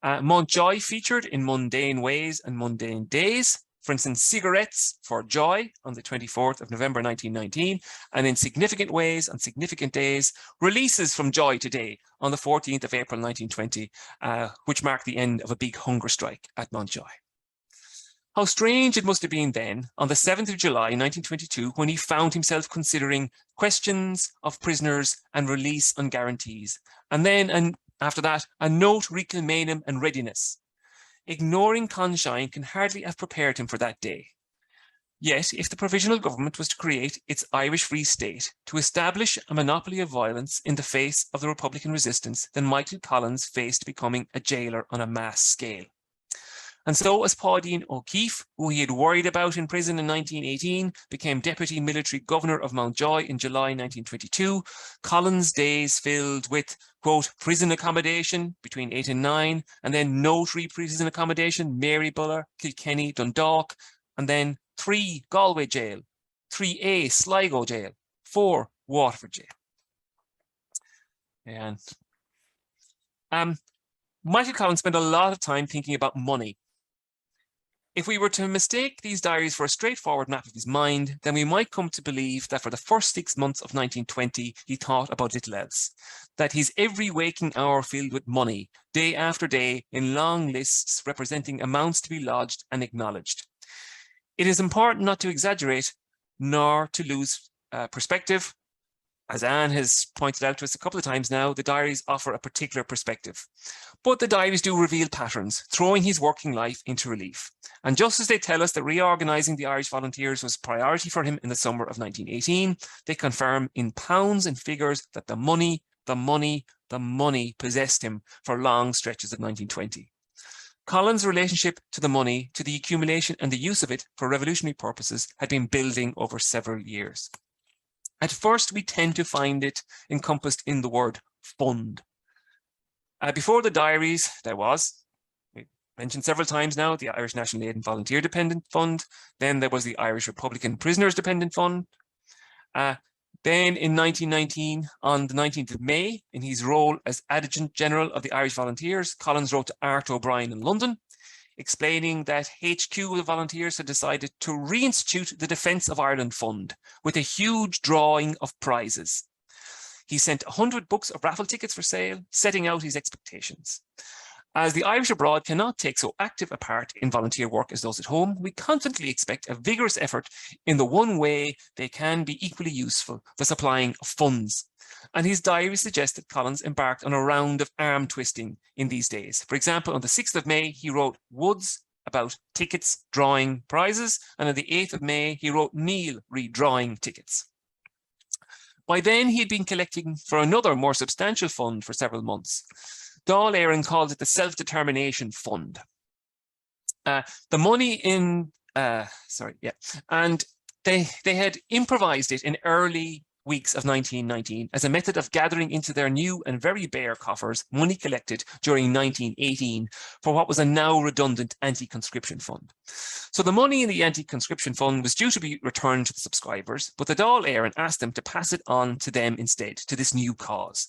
Mountjoy featured in Mundane Ways and Mundane Days. For instance, Cigarettes for Joy on the 24th of November 1919, and in Significant Ways on Significant Days, releases from Joy Today on the 14th of April 1920, which marked the end of a big hunger strike at Mountjoy. How strange it must have been then, on the 7th of July 1922, when he found himself considering questions of prisoners and release on guarantees, and then, and after that, a note reclaiming and readiness. Ignoring Conshine can hardly have prepared him for that day. Yet, if the provisional government was to create its Irish Free State, to establish a monopoly of violence in the face of the Republican resistance, then Michael Collins faced becoming a jailer on a mass scale. And so, as Paudine O'Keefe, who he had worried about in prison in 1918, became Deputy Military Governor of Mountjoy in July 1922, Collins' days filled with, quote, prison accommodation between 8 and 9, and then notary prison accommodation, Marybuller, Kilkenny, Dundalk, and then 3, Galway Jail, 3A, Sligo Jail, 4, Waterford Jail. And Michael Collins spent a lot of time thinking about money. If we were to mistake these diaries for a straightforward map of his mind, then we might come to believe that for the first 6 months of 1920, he thought about little else. That his every waking hour filled with money, day after day, in long lists representing amounts to be lodged and acknowledged. It is important not to exaggerate, nor to lose perspective. As Anne has pointed out to us a couple of times now, the diaries offer a particular perspective. But the diaries do reveal patterns, throwing his working life into relief. And just as they tell us that reorganising the Irish Volunteers was a priority for him in the summer of 1918, they confirm in pounds and figures that the money possessed him for long stretches of 1920. Collins' relationship to the money, to the accumulation and the use of it for revolutionary purposes had been building over several years. At first, we tend to find it encompassed in the word fund. Before the diaries, there was, we mentioned several times now, the Irish National Aid and Volunteer Dependent Fund. Then there was the Irish Republican Prisoners Dependent Fund. Then in 1919, on the 19th of May, in his role as Adjutant General of the Irish Volunteers, Collins wrote to Art O'Brien in London, explaining that HQ of the Volunteers had decided to reinstitute the Defence of Ireland Fund with a huge drawing of prizes. He sent 100 books of raffle tickets for sale, setting out his expectations. As the Irish abroad cannot take so active a part in volunteer work as those at home, we confidently expect a vigorous effort in the one way they can be equally useful, the supplying of funds. And his diary suggests that Collins embarked on a round of arm twisting in these days. For example, on the 6th of May, he wrote Woods about tickets drawing prizes, and on the 8th of May, he wrote Neil redrawing tickets. By then, he had been collecting for another more substantial fund for several months. Dáil Éireann called it the Self-Determination Fund. The money in, and they had improvised it in early weeks of 1919 as a method of gathering into their new and very bare coffers money collected during 1918 for what was a now redundant anti-conscription fund. So the money in the anti-conscription fund was due to be returned to the subscribers, but the Dáil Éireann asked them to pass it on to them instead, to this new cause.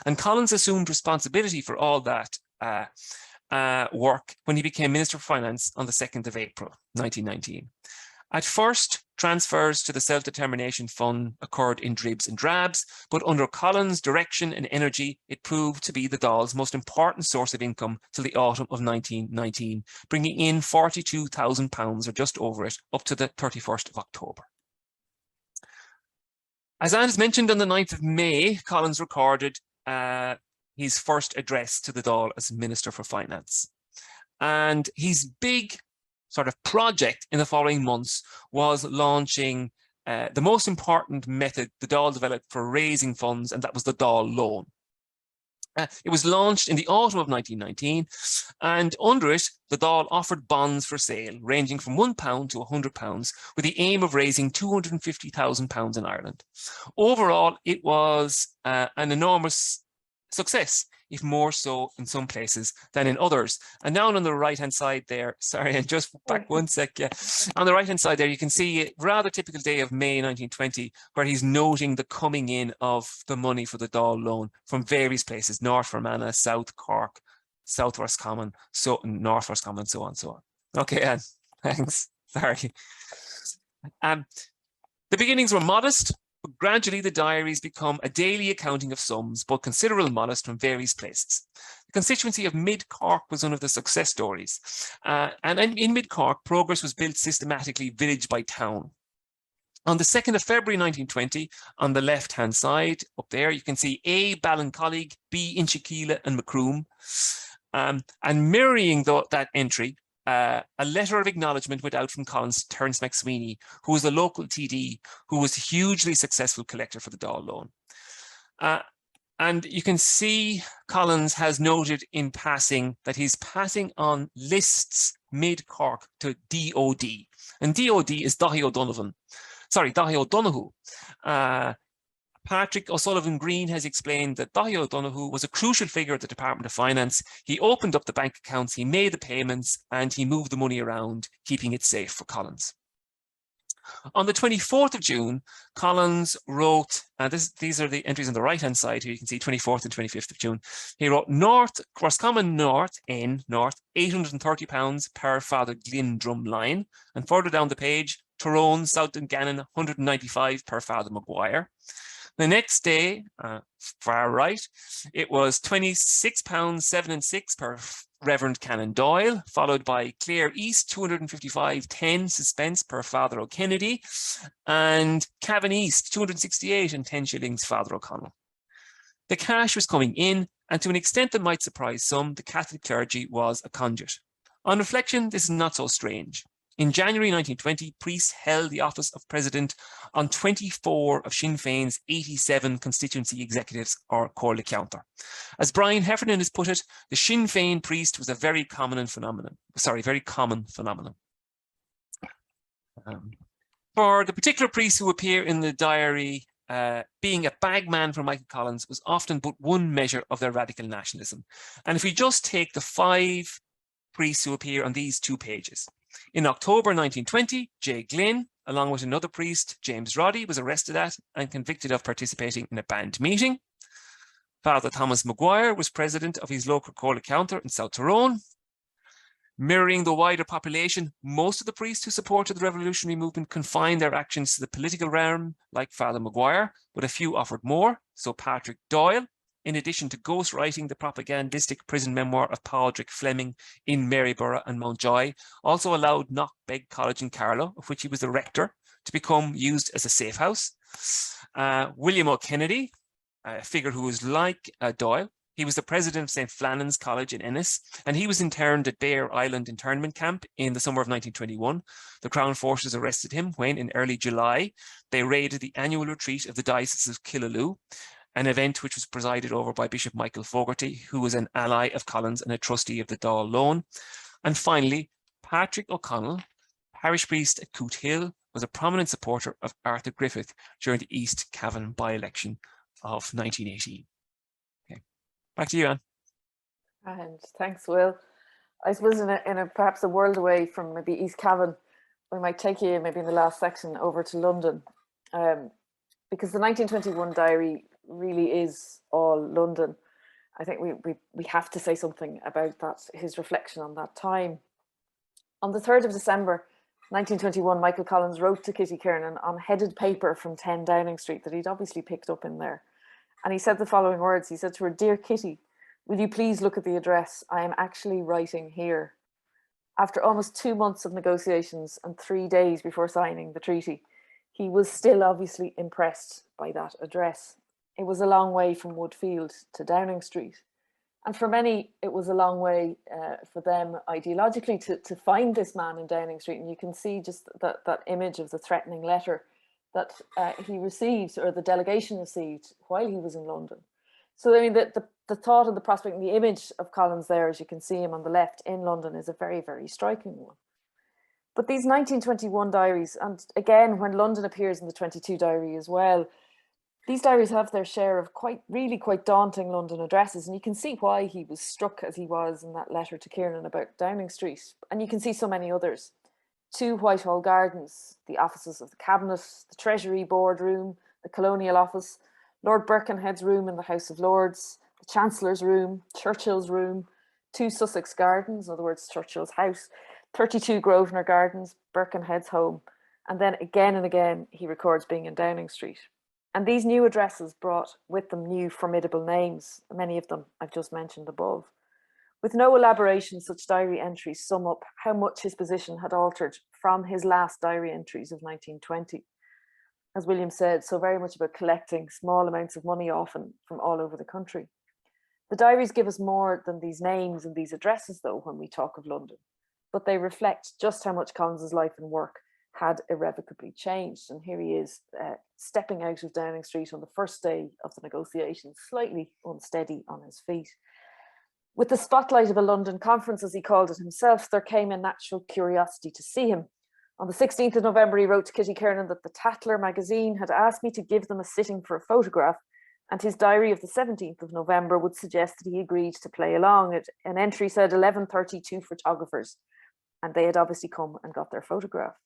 And Collins assumed responsibility for all that work when he became Minister for Finance on the 2nd of April, 1919. At first, transfers to the Self-Determination Fund occurred in dribs and drabs, but under Collins' direction and energy, it proved to be the Dáil's most important source of income till the autumn of 1919, bringing in £42,000 or just over it up to the 31st of October. As Anne has mentioned, on the 9th of May, Collins recorded his first address to the Dáil as Minister for Finance. And his big sort of project in the following months was launching the most important method the Dáil developed for raising funds, and that was the Dáil loan. It was launched in the autumn of 1919, and under it, the Dáil offered bonds for sale ranging from £1 to £100 with the aim of raising £250,000 in Ireland. Overall, it was an enormous success, if more so in some places than in others. And down on the right-hand side there, sorry, and just back one sec, yeah. On the right-hand side there, you can see a rather typical day of May 1920, where he's noting the coming in of the money for the Dáil loan from various places, North Fermanagh, South Cork, South Roscommon, North Roscommon, so on and so on. Okay, Anne, thanks, sorry. The beginnings were modest, but gradually the diaries become a daily accounting of sums, both considerable and modest, from various places. The constituency of Mid-Cork was one of the success stories. And in Mid-Cork, progress was built systematically village by town. On the 2nd of February 1920, on the left-hand side, up there, you can see A, Ballincollig, B, Inchiquila and Macroom. And mirroring that entry, a letter of acknowledgement went out from Collins to Terence McSweeney, who was a local TD, who was a hugely successful collector for the Dáil loan. And you can see Collins has noted in passing that he's passing on lists Mid-Cork to DOD. And DOD is Daithí O'Donoghue. Patrick O'Sullivan Green has explained that Daithí O'Donoghue was a crucial figure at the Department of Finance. He opened up the bank accounts, he made the payments, and he moved the money around, keeping it safe for Collins. On the 24th of June, Collins wrote, and these are the entries on the right-hand side here, you can see 24th and 25th of June. He wrote Roscommon North, £830 per Father Glynn Drumline, and further down the page, Tyrone, South Dungannon, 195 per Father Maguire. The next day, far right, it was £26, 7 and 6 per Reverend Canon Doyle, followed by Clare East, 255.10 suspense per Father O'Kennedy, and Cavan East, 268 and 10 shillings Father O'Connell. The cash was coming in, and to an extent that might surprise some, the Catholic clergy was a conduit. On reflection, this is not so strange. In January 1920, priests held the office of president on 24 of Sinn Féin's 87 constituency executives, or Corps le Counter. As Brian Heffernan has put it, the Sinn Féin priest was a very common phenomenon. For the particular priests who appear in the diary, being a bagman for Michael Collins was often but one measure of their radical nationalism. And if we just take the 5 priests who appear on these 2 pages. In October 1920, J. Glynn, along with another priest, James Roddy, was arrested at and convicted of participating in a banned meeting. Father Thomas Maguire was president of his local Corps le Counter in South Tyrone. Mirroring the wider population, most of the priests who supported the revolutionary movement confined their actions to the political realm, like Father Maguire, but a few offered more. So Patrick Doyle, in addition to ghostwriting the propagandistic prison memoir of Padraig Fleming in Maryborough and Mountjoy, also allowed Knockbeg College in Carlow, of which he was the rector, to become used as a safe house. William O'Kennedy, a figure who was like Doyle, he was the president of St. Flannan's College in Ennis, and he was interned at Bear Island internment camp in the summer of 1921. The Crown forces arrested him when, in early July, they raided the annual retreat of the Diocese of Killaloe, an event which was presided over by Bishop Michael Fogarty, who was an ally of Collins and a trustee of the Dáil Loan. And finally, Patrick O'Connell, parish priest at Coot Hill, was a prominent supporter of Arthur Griffith during the East Cavan by-election of 1918. Okay, back to you, Anne. And thanks, Will. I suppose in a perhaps a world away from maybe East Cavan, we might take you maybe in the last section over to London, because the 1921 diary really is all London. I think we have to say something about that, his reflection on that time. On the 3rd of December 1921, Michael Collins wrote to Kitty Kiernan on headed paper from 10 Downing Street that he'd obviously picked up in there. And he said the following words. He said to her, "Dear Kitty, will you please look at the address? I am actually writing here." After almost 2 months of negotiations and 3 days before signing the treaty, he was still obviously impressed by that address. It was a long way from Woodfield to Downing Street. And for many, it was a long way for them ideologically to find this man in Downing Street. And you can see just that image of the threatening letter that he received, or the delegation received, while he was in London. So I mean, the thought and the prospect and the image of Collins there, as you can see him on the left in London, is a very, very striking one. But these 1921 diaries, and again, when London appears in the 22 diary as well, these diaries have their share of really quite daunting London addresses, and you can see why he was struck as he was in that letter to Kiernan about Downing Street, and you can see so many others. 2 Whitehall Gardens, the offices of the Cabinet, the Treasury Board room, the Colonial Office, Lord Birkenhead's room in the House of Lords, the Chancellor's room, Churchill's room, 2 Sussex Gardens, in other words, Churchill's house, 32 Grosvenor Gardens, Birkenhead's home, and then again and again he records being in Downing Street. And these new addresses brought with them new formidable names, many of them I've just mentioned above. With no elaboration, such diary entries sum up how much his position had altered from his last diary entries of 1920. As William said, so very much about collecting small amounts of money, often from all over the country. The diaries give us more than these names and these addresses, though, when we talk of London, but they reflect just how much Collins's life and work had irrevocably changed. And here he is stepping out of Downing Street on the first day of the negotiations, slightly unsteady on his feet. With the spotlight of a London conference, as he called it himself, there came a natural curiosity to see him. On the 16th of November, he wrote to Kitty Kiernan that the Tatler magazine had asked me to give them a sitting for a photograph, and his diary of the 17th of November would suggest that he agreed to play along. An entry said 11:32 photographers, and they had obviously come and got their photograph.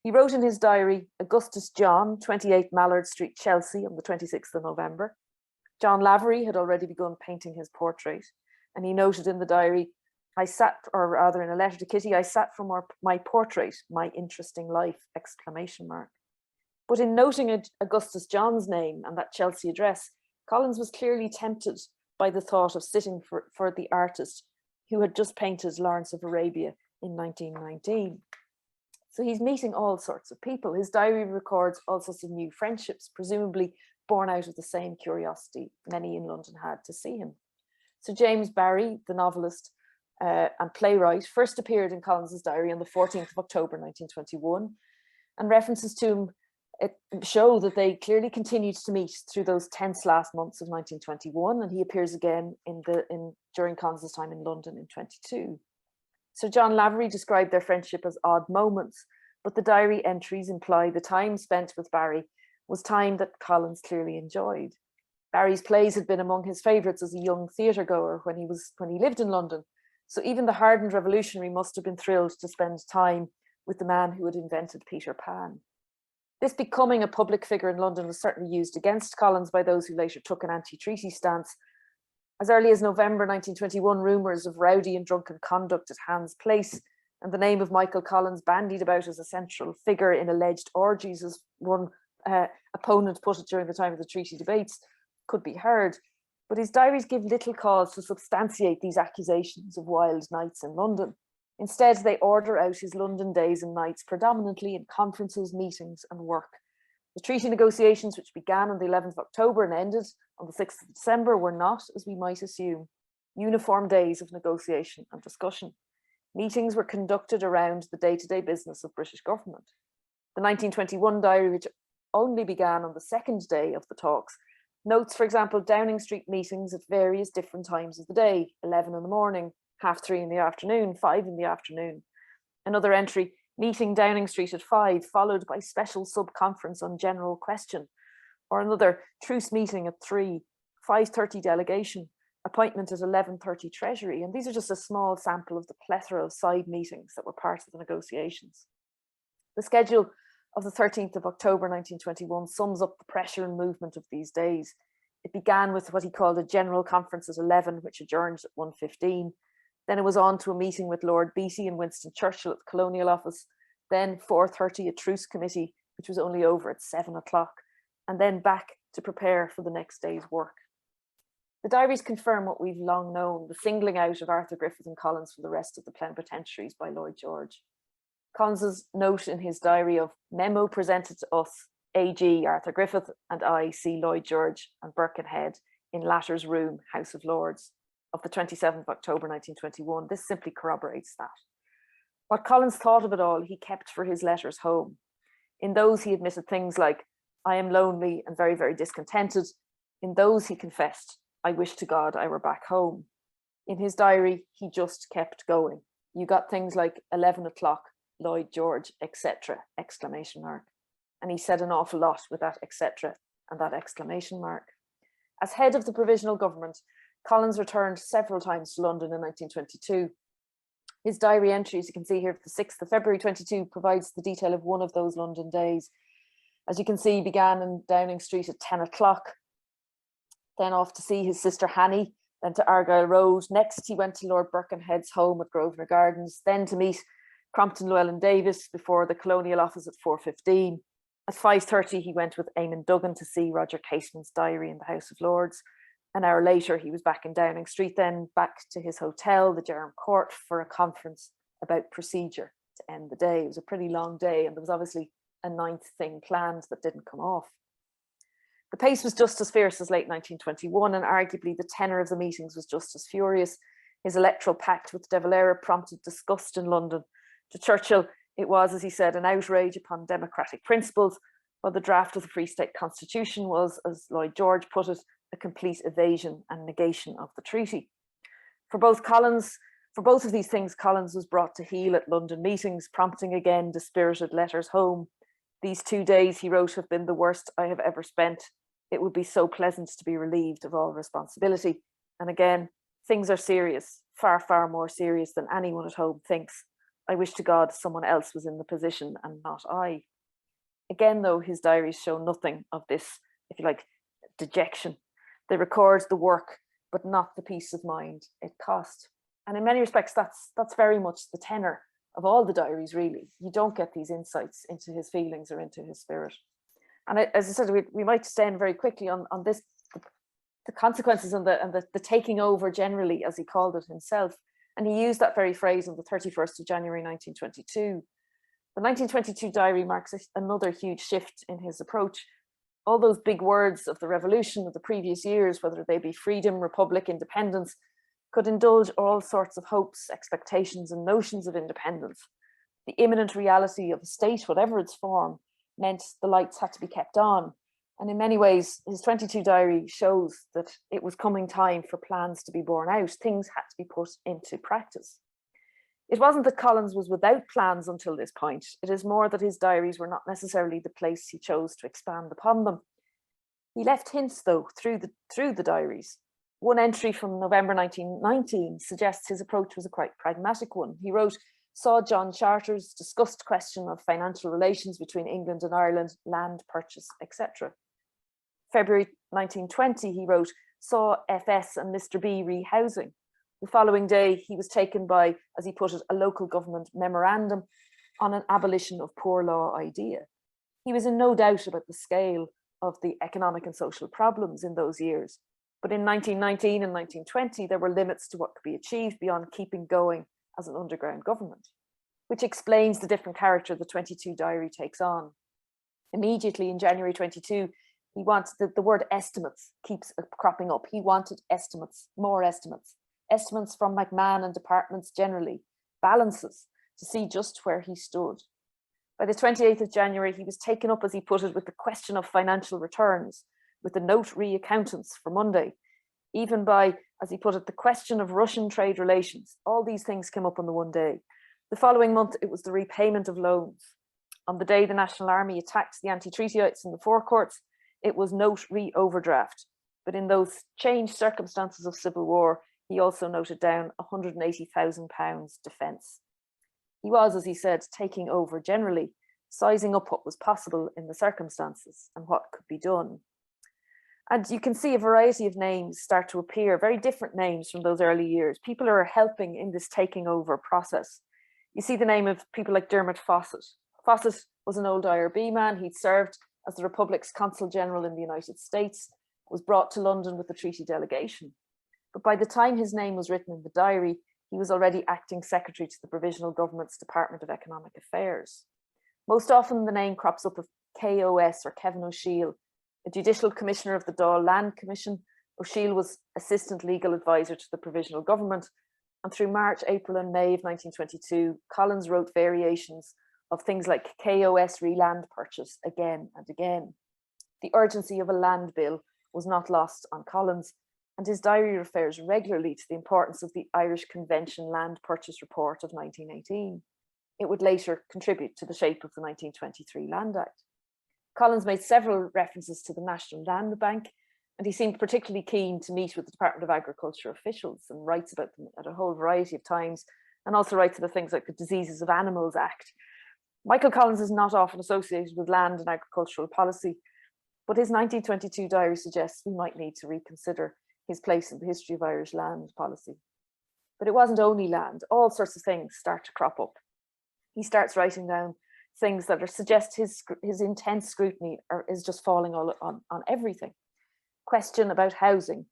He wrote in his diary, Augustus John, 28 Mallard Street, Chelsea, on the 26th of November. John Lavery had already begun painting his portrait, and he noted in the diary, I sat, or rather in a letter to Kitty, I sat for my portrait, my interesting life, exclamation mark. But in noting Augustus John's name and that Chelsea address, Collins was clearly tempted by the thought of sitting for the artist who had just painted Lawrence of Arabia in 1919. So he's meeting all sorts of people. His diary records all sorts of new friendships, presumably born out of the same curiosity many in London had to see him. So James Barrie, the novelist and playwright, first appeared in Collins's diary on the 14th of October 1921, and references to him show that they clearly continued to meet through those tense last months of 1921, and he appears again during Collins's time in London in 22. Sir John Lavery described their friendship as odd moments, but the diary entries imply the time spent with Barrie was time that Collins clearly enjoyed. Barrie's plays had been among his favourites as a young theatre goer when he lived in London, so even the hardened revolutionary must have been thrilled to spend time with the man who had invented Peter Pan. This becoming a public figure in London was certainly used against Collins by those who later took an anti-treaty stance. As early as November 1921, rumours of rowdy and drunken conduct at Hans Place and the name of Michael Collins bandied about as a central figure in alleged orgies, as one opponent put it during the time of the treaty debates, could be heard. But his diaries give little cause to substantiate these accusations of wild nights in London. Instead, they order out his London days and nights predominantly in conferences, meetings, and work. The treaty negotiations, which began on the 11th of October and ended on the 6th of December, were not, as we might assume, uniform days of negotiation and discussion. Meetings were conducted around the day-to-day business of British government. The 1921 diary, which only began on the second day of the talks, notes, for example, Downing Street meetings at various different times of the day: 11 in the morning, 3:30 in the afternoon, 5 in the afternoon. Another entry, meeting Downing Street at 5, followed by special sub-conference on general question. Or another, truce meeting at 3, 5:30 delegation, appointment at 11:30 Treasury. And these are just a small sample of the plethora of side meetings that were part of the negotiations. The schedule of the 13th of October 1921 sums up the pressure and movement of these days. It began with what he called a general conference at 11, which adjourned at 1:15. Then it was on to a meeting with Lord Beatty and Winston Churchill at the Colonial Office. Then 4:30, a truce committee, which was only over at 7 o'clock. And then back to prepare for the next day's work. The diaries confirm what we've long known, the singling out of Arthur Griffith and Collins for the rest of the plenipotentiaries by Lloyd George. Collins's note in his diary of memo presented to us, AG Arthur Griffith and I see Lloyd George and Birkenhead in latter's room, House of Lords, of the 27th of October 1921. This simply corroborates that. What Collins thought of it all, he kept for his letters home. In those, he admitted things like, I am lonely and very, very discontented. In those, he confessed, I wish to God I were back home. In his diary, he just kept going. You got things like 11 o'clock, Lloyd George, etc. exclamation mark. And he said an awful lot with that etc. and that exclamation mark. As head of the provisional government, Collins returned several times to London in 1922. His diary entry, as you can see here, for the 6th of February 22, provides the detail of one of those London days. As you can see, began in Downing Street at 10 o'clock, then off to see his sister Hanny, then to Argyle Road. Next, he went to Lord Birkenhead's home at Grosvenor Gardens, then to meet Crompton Llewellyn Davis before the Colonial Office at 4:15. At 5:30, he went with Eamon Duggan to see Roger Casement's diary in the House of Lords. An hour later, he was back in Downing Street, then back to his hotel, the Durham Court, for a conference about procedure to end the day. It was a pretty long day, and there was obviously a ninth thing planned that didn't come off. The pace was just as fierce as late 1921, and arguably the tenor of the meetings was just as furious. His electoral pact with De Valera prompted disgust in London. To Churchill, it was, as he said, an outrage upon democratic principles, while the draft of the Free State Constitution was, as Lloyd George put it, a complete evasion and negation of the treaty. For both of these things, Collins was brought to heel at London meetings, prompting again dispirited letters home. These 2 days, he wrote, have been the worst I have ever spent. It would be so pleasant to be relieved of all responsibility. And again, things are serious, far, far more serious than anyone at home thinks. I wish to God someone else was in the position and not I. Again, though, his diaries show nothing of this, if you like, dejection. They record the work, but not the peace of mind it cost. And in many respects, that's very much the tenor of all the diaries, really. You don't get these insights into his feelings or into his spirit. And as I said, we might stand very quickly on this, the consequences and the taking over generally, as he called it himself, And he used that very phrase on the 31st of January 1922. The 1922 diary marks another huge shift in his approach. All those big words of the revolution of the previous years, whether they be freedom, republic, independence, could indulge all sorts of hopes, expectations, and notions of independence. The imminent reality of a state, whatever its form, meant the lights had to be kept on. And in many ways, his 22 diary shows that it was coming time for plans to be borne out. Things had to be put into practice. It wasn't that Collins was without plans until this point. It is more that his diaries were not necessarily the place he chose to expand upon them. He left hints, though, through the diaries. One entry from November 1919 suggests his approach was a quite pragmatic one. He wrote, saw John Charters, discussed question of financial relations between England and Ireland, land purchase, etc. February 1920, he wrote, saw FS and Mr. B rehousing. The following day, he was taken by, as he put it, a local government memorandum on an abolition of poor law idea. He was in no doubt about the scale of the economic and social problems in those years. But in 1919 and 1920, there were limits to what could be achieved beyond keeping going as an underground government, which explains the different character the 22 diary takes on. Immediately in January 22, he wants the word estimates keeps cropping up. He wanted estimates, more estimates from McMahon and departments generally, balances to see just where he stood. By the 28th of January, he was taken up, as he put it, with the question of financial returns, with the note re-accountants for Monday, even by, as he put it, the question of Russian trade relations. All these things came up on the one day. The following month, it was the repayment of loans. On the day the National Army attacked the anti-treatyites in the forecourts, it was note re-overdraft. But in those changed circumstances of civil war, he also noted down £180,000 defence. He was, as he said, taking over generally, sizing up what was possible in the circumstances and what could be done. And you can see a variety of names start to appear, very different names from those early years. People are helping in this taking over process. You see the name of people like Dermot Fawcett. Fawcett was an old IRB man. He'd served as the Republic's Consul General in the United States, was brought to London with the treaty delegation. But by the time his name was written in the diary, he was already acting secretary to the Provisional Government's Department of Economic Affairs. Most often the name crops up of KOS or Kevin O'Sheil, a judicial commissioner of the Dáil Land Commission. O'Sheil was assistant legal advisor to the Provisional Government, and through March, April and May of 1922, Collins wrote variations of things like KOS re-land purchase again and again. The urgency of a land bill was not lost on Collins, and his diary refers regularly to the importance of the Irish Convention Land Purchase Report of 1918. It would later contribute to the shape of the 1923 Land Act. Collins made several references to the National Land Bank, and he seemed particularly keen to meet with the Department of Agriculture officials and writes about them at a whole variety of times, and also writes about things like the Diseases of Animals Act. Michael Collins is not often associated with land and agricultural policy, but his 1922 diary suggests we might need to reconsider his place in the history of Irish land policy. But it wasn't only land. All sorts of things start to crop up. He starts writing down things that suggest his intense scrutiny is just falling on everything. Question about housing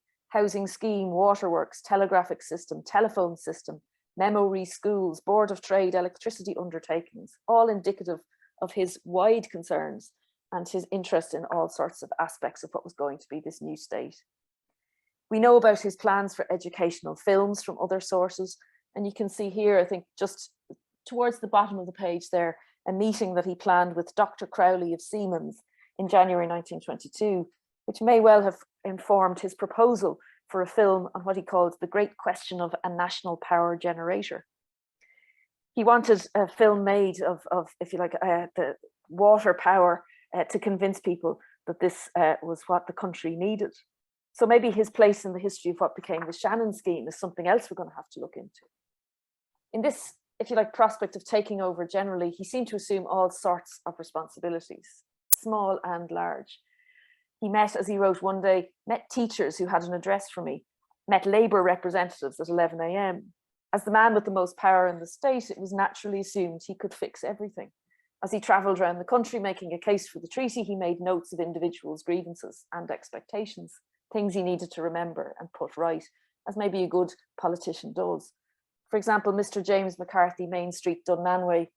scheme, waterworks, telegraphic system, telephone system, memo schools, Board of Trade, electricity undertakings, all indicative of his wide concerns and his interest in all sorts of aspects of what was going to be this new state. We know about his plans for educational films from other sources, and you can see here, I think just towards the bottom of the page there, a meeting that he planned with Dr. Crowley of Siemens in January 1922, which may well have informed his proposal for a film on what he called the great question of a national power generator. He wanted a film made of if you like, the water power to convince people that this was what the country needed. So maybe his place in the history of what became the Shannon scheme is something else we're going to have to look into. In this, if you like, prospect of taking over generally, he seemed to assume all sorts of responsibilities, small and large. He met, as he wrote one day, met teachers who had an address for me, met Labour representatives at 11 a.m. As the man with the most power in the state, it was naturally assumed he could fix everything. As he travelled around the country making a case for the treaty, he made notes of individuals' grievances and expectations, things he needed to remember and put right, as maybe a good politician does. For example, Mr. James McCarthy, Main Street, Dunmanway.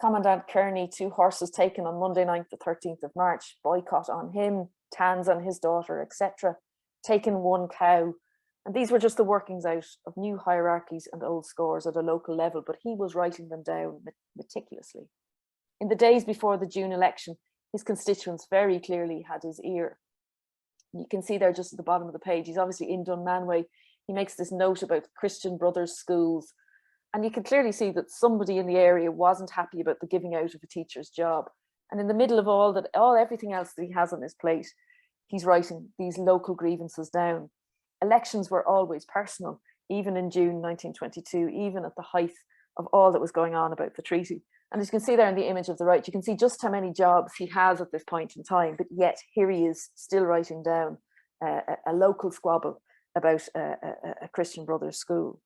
Commandant Kearney, 2 horses taken on Monday night, the 13th of March, boycott on him, Tans on his daughter, etc. Taken 1 cow. And these were just the workings out of new hierarchies and old scores at a local level, but he was writing them down meticulously. In the days before the June election, his constituents very clearly had his ear. You can see there just at the bottom of the page, he's obviously in Dunmanway. He makes this note about Christian Brothers schools. And you can clearly see that somebody in the area wasn't happy about the giving out of a teacher's job. And in the middle of everything else that he has on his plate, he's writing these local grievances down. Elections were always personal, even in June 1922, even at the height of all that was going on about the treaty. And as you can see there in the image of the right, you can see just how many jobs he has at this point in time, but yet here he is still writing down a local squabble about a Christian Brothers school.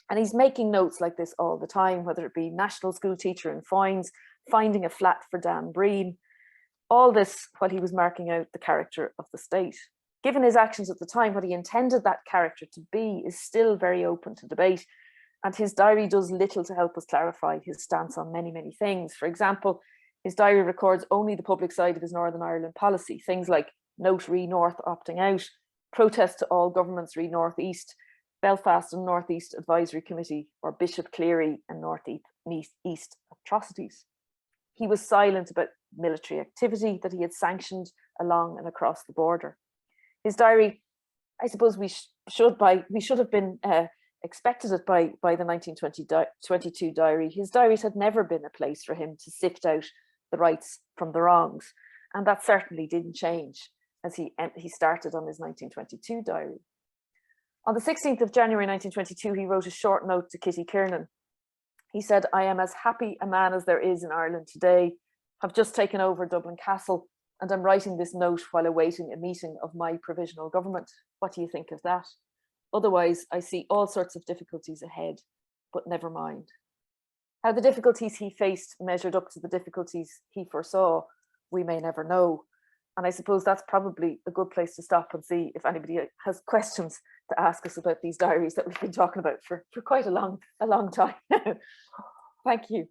And he's making notes like this all the time, whether it be national school teacher in Foynes, finding a flat for Dan Breen, all this while he was marking out the character of the state. Given his actions at the time, what he intended that character to be is still very open to debate. And his diary does little to help us clarify his stance on many, many things. For example, his diary records only the public side of his Northern Ireland policy, things like Note Re North opting out, protest to all governments Re North East, Belfast and North East Advisory Committee, or Bishop Cleary and North East atrocities. He was silent about military activity that he had sanctioned along and across the border. His diary, I suppose we should have been expected it by the 1922 diary. His diaries had never been a place for him to sift out the rights from the wrongs, and that certainly didn't change as he started on his 1922 diary. On the 16th of January 1922, he wrote a short note to Kitty Kiernan. He said, "I am as happy a man as there is in Ireland today, have just taken over Dublin Castle, and I'm writing this note while awaiting a meeting of my provisional government. What do you think of that? Otherwise, I see all sorts of difficulties ahead, but never mind." How the difficulties he faced measured up to the difficulties he foresaw, we may never know. And I suppose that's probably a good place to stop and see if anybody has questions to ask us about these diaries that we've been talking about for quite a long time now. Thank you.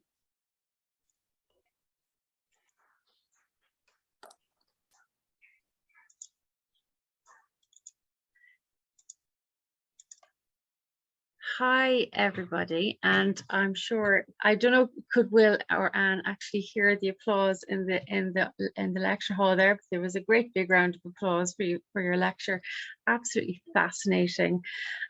Hi, everybody, and I'm sure, I don't know, could Will or Anne actually hear the applause in the lecture hall there? But there was a great big round of applause for you for your lecture. Absolutely fascinating.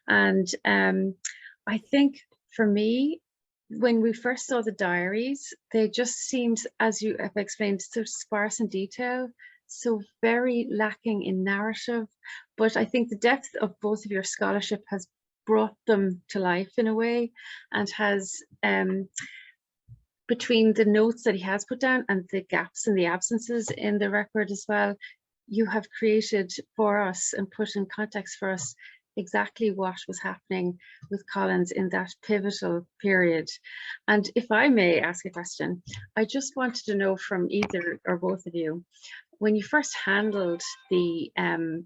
And I think for me, when we first saw the diaries, they just seemed, as you have explained, so sparse in detail, so very lacking in narrative. But I think the depth of both of your scholarship has brought them to life in a way, and has between the notes that he has put down and the gaps and the absences in the record as well, you have created for us and put in context for us exactly what was happening with Collins in that pivotal period. And if I may ask a question, I just wanted to know from either or both of you, when you first handled the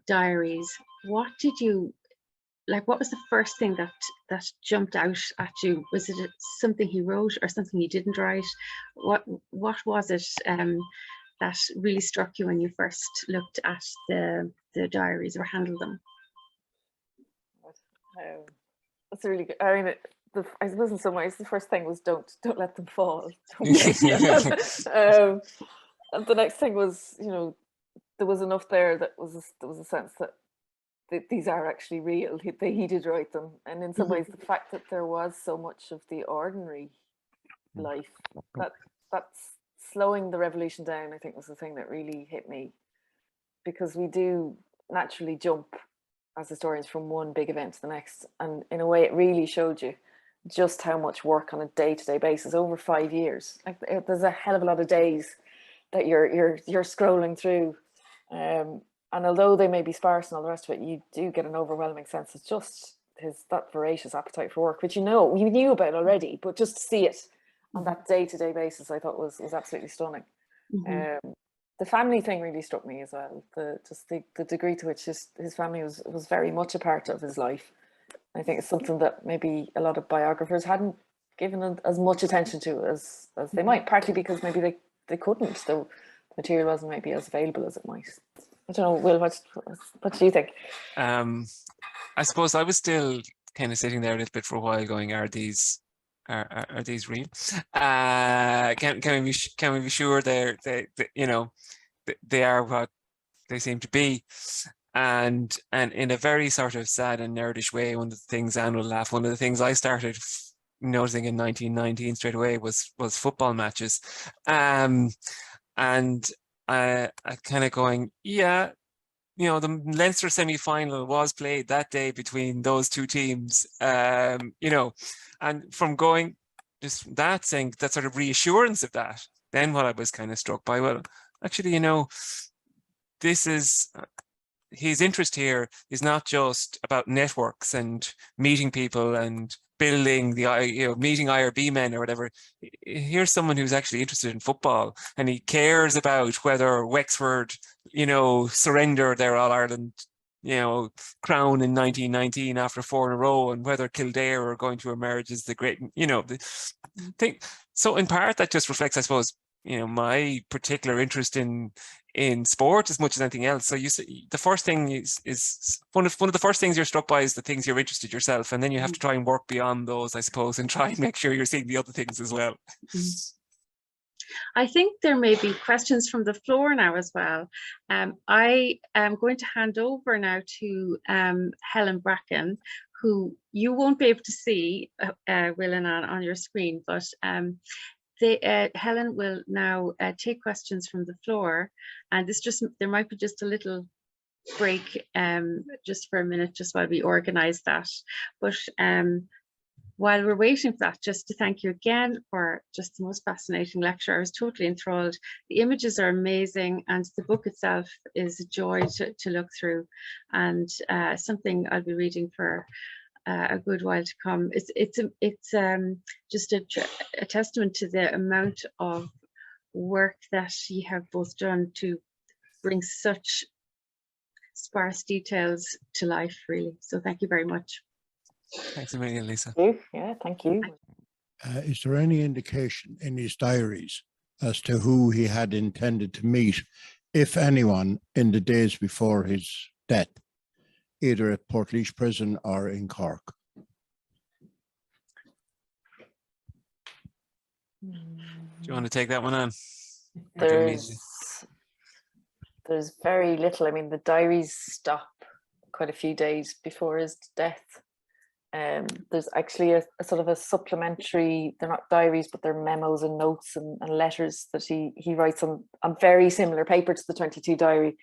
diaries, what did you, like, what was the first thing that jumped out at you? Was it something he wrote or something he didn't write? What was it that really struck you when you first looked at the diaries or handled them? That's really good. I mean, I suppose in some ways the first thing was don't let them fall. And the next thing was, you know, there was enough there that there was a sense that these are actually real. He did write them, and in some ways the fact that there was so much of the ordinary life, that's slowing the revolution down, I think, was the thing that really hit me, because we do naturally jump as historians from one big event to the next, and in a way it really showed you just how much work on a day-to-day basis over 5 years. Like, there's a hell of a lot of days that you're scrolling through. And although they may be sparse and all the rest of it, you do get an overwhelming sense of just that voracious appetite for work, which you knew about already, but just to see it on that day-to-day basis, I thought was absolutely stunning. The family thing really struck me as well. The degree to which his family was very much a part of his life, I think it's something that maybe a lot of biographers hadn't given as much attention to as they might, partly because maybe they couldn't. The material wasn't maybe as available as it might. I don't know, Will, what do you think? I suppose I was still kind of sitting there a little bit for a while going, are these real? Can we be sure they you know, they are what they seem to be? And in a very sort of sad and nerdish way, one of the things, Anne will laugh, one of the things I started noticing in 1919 straight away was football matches. And I kind of going, yeah, you know, the Leinster semi-final was played that day between those two teams, you know, and from going just that, saying that sort of reassurance of that, then what I was kind of struck by, well, actually, you know, this is, his interest here is not just about networks and meeting people and building the, you know, meeting IRB men or whatever. Here's someone who's actually interested in football, and he cares about whether Wexford, you know, surrender their All-Ireland, you know, crown in 1919 after 4 in a row, and whether Kildare are going to emerge as the great, you know, the thing. So in part that just reflects, I suppose, you know, my particular interest in sport as much as anything else. So you see, the first thing is one of the first things you're struck by is the things you're interested yourself, and then you have to try and work beyond those, I suppose, and try and make sure you're seeing the other things as well. I think there may be questions from the floor now as well. I am going to hand over now to Helen Bracken, who you won't be able to see, Will and Anne, on your screen, but Helen will now take questions from the floor, and this just, there might be just a little break just for a minute, just while we organize that. But while we're waiting for that, just to thank you again for just the most fascinating lecture. I was totally enthralled. The images are amazing, and the book itself is a joy to look through, and something I'll be reading for a good while to come. It's just a testament to the amount of work that you have both done to bring such sparse details to life, really. So thank you very much. Thanks a million, Lisa. Yeah, thank you. Is there any indication in his diaries as to who he had intended to meet, if anyone, in the days before his death, either at Portlaoise Prison or in Cork? Do you want to take that one on? There's very little. I mean, the diaries stop quite a few days before his death. There's actually a sort of a supplementary, they're not diaries, but they're memos and notes and letters that he writes on very similar paper to the 22 diary.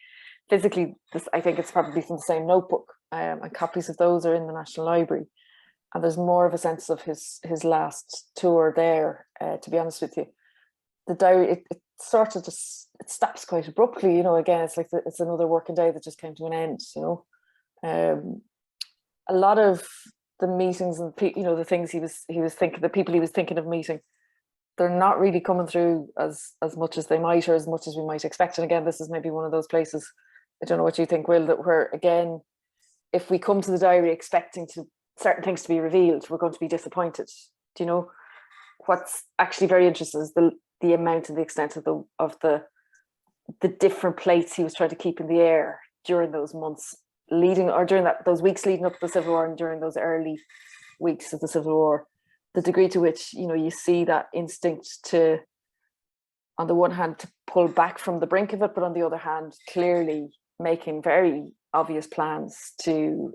Physically, I think it's probably from the same notebook, and copies of those are in the National Library. And there's more of a sense of his last tour there, to be honest with you. The diary, it sort of just, it stops quite abruptly, you know. Again, it's like it's another working day that just came to an end, you know. A lot of the meetings and, you know, the things he was thinking, the people he was thinking of meeting, they're not really coming through as much as they might, or as much as we might expect. And again, this is maybe one of those places, I don't know what you think, Will, that where, again, if we come to the diary expecting certain things to be revealed, we're going to be disappointed. Do you know? What's actually very interesting is the amount and the extent of the different plates he was trying to keep in the air during those months leading, or during those weeks leading up to the Civil War, and during those early weeks of the Civil War. The degree to which, you know, you see that instinct to, on the one hand, to pull back from the brink of it, but on the other hand, clearly making very obvious plans to,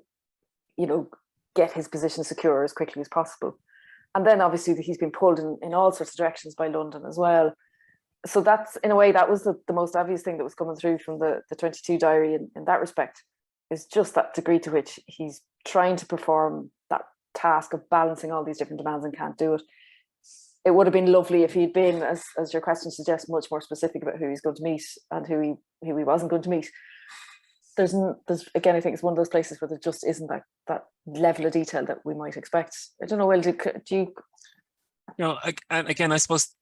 you know, get his position secure as quickly as possible. And then obviously he's been pulled in all sorts of directions by London as well. So that's, in a way, that was the most obvious thing that was coming through from the 22 diary in that respect, is just that degree to which he's trying to perform that task of balancing all these different demands and can't do it. It would have been lovely if he'd been, as your question suggests, much more specific about who he's going to meet and who he wasn't going to meet. There's again, I think it's one of those places where there just isn't that level of detail that we might expect. I don't know, Will, do you? You know, and again, I suppose,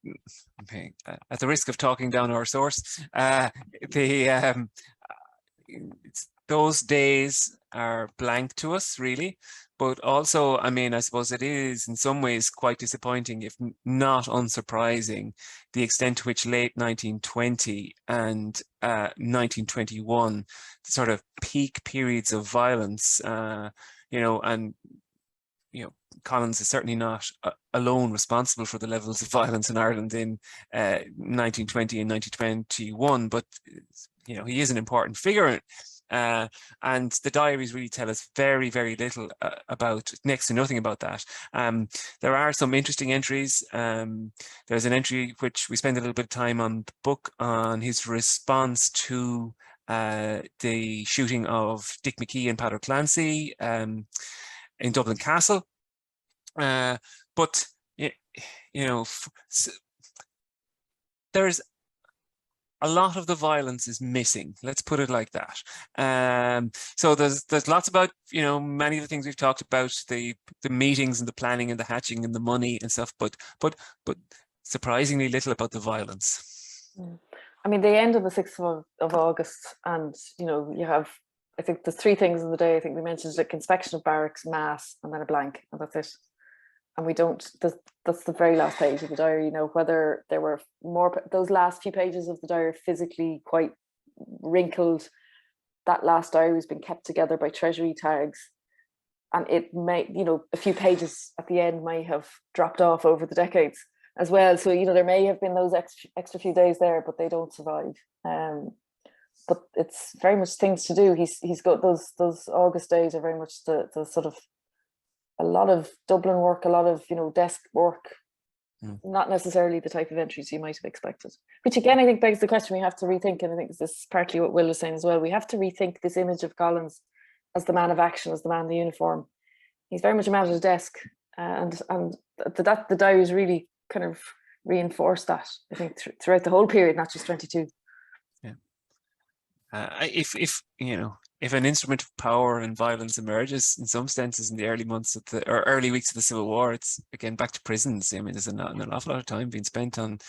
okay, at the risk of talking down our source, those days are blank to us, really. but also, I mean, I suppose it is in some ways quite disappointing, if not unsurprising, the extent to which late 1920 and 1921, the sort of peak periods of violence, you know, and Collins is certainly not alone responsible for the levels of violence in Ireland in 1920 and 1921, but he is an important figure. And the diaries really tell us very, very little about, next to nothing about that. There are some interesting entries. There's an entry which we spend a little bit of time on the book on his response to the shooting of Dick McKee and Padder Clancy in Dublin Castle. But there's a lot of the violence is missing. Let's put it like that. So there's lots about many of the things we've talked about, the meetings and the planning and the hatching and the money and stuff, but surprisingly little about the violence. I mean, they end on the 6th of August, and you have, I think there's 3 things in the day. I think we mentioned like inspection of barracks, mass, and then a blank, and that's it. And we don't, that's the very last page of the diary, whether there were more, those last few pages of the diary are physically quite wrinkled. That last diary has been kept together by treasury tags. And it may, a few pages at the end may have dropped off over the decades as well. So, there may have been those extra few days there, but they don't survive. But it's very much things to do. He's got those August days are very much the sort of a lot of Dublin work, a lot of desk work, not necessarily the type of entries you might have expected. Which again, I think begs the question we have to rethink, and I think this is partly what Will was saying as well. We have to rethink this image of Collins as the man of action, as the man in the uniform. He's very much a man at a desk, and that the diaries really kind of reinforced that, I think, throughout the whole period, not just 22. If an instrument of power and violence emerges in some senses in the early months of or early weeks of the Civil War, it's again back to prisons. I mean, there's an awful lot of time being spent on,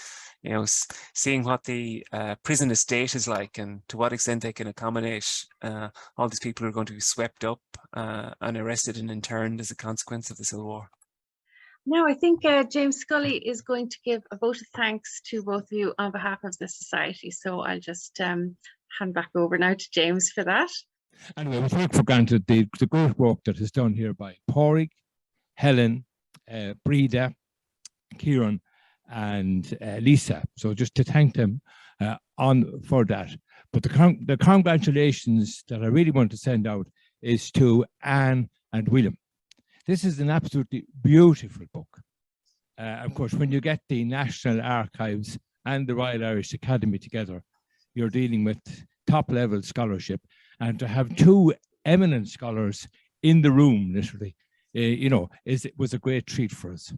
seeing what the prison estate is like and to what extent they can accommodate all these people who are going to be swept up and arrested and interned as a consequence of the Civil War. Now, I think James Scully is going to give a vote of thanks to both of you on behalf of the Society. So I'll just hand back over now to James for that. Anyway, we take for granted the great work that is done here by Pádraig, Helen, Breda, Kieran, and Lisa. So just to thank them for that. But the congratulations that I really want to send out is to Anne and William. This is an absolutely beautiful book. Of course, when you get the National Archives and the Royal Irish Academy together, you're dealing with top-level scholarship. And to have 2 eminent scholars in the room, literally, was a great treat for us.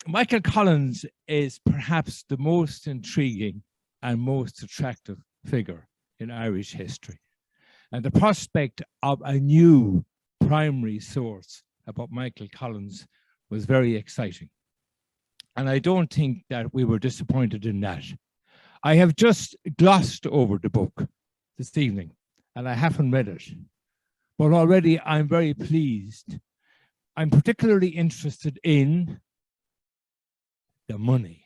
Michael Collins is perhaps the most intriguing and most attractive figure in Irish history. And the prospect of a new primary source about Michael Collins was very exciting. And I don't think that we were disappointed in that. I have just glossed over the book this evening, and I haven't read it, but already I'm very pleased. I'm particularly interested in the money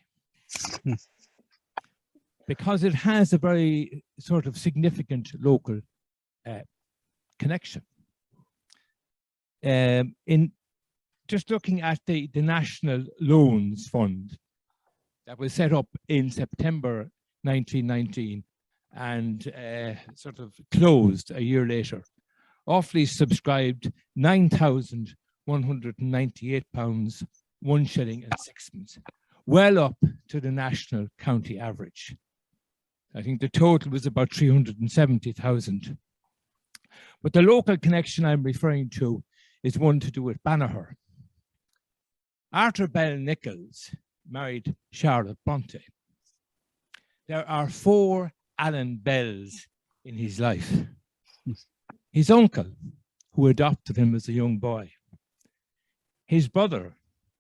because it has a very sort of significant local connection. In just looking at the National Loans Fund that was set up in September 1919 and sort of closed a year later, Offaly subscribed £9,198, 1 shilling and 6pence, well up to the national county average. I think the total was about 370,000. But the local connection I'm referring to is one to do with Banagher. Arthur Bell Nichols married Charlotte Bronte. There are 4 Alan Bells in his life. His uncle, who adopted him as a young boy. His brother,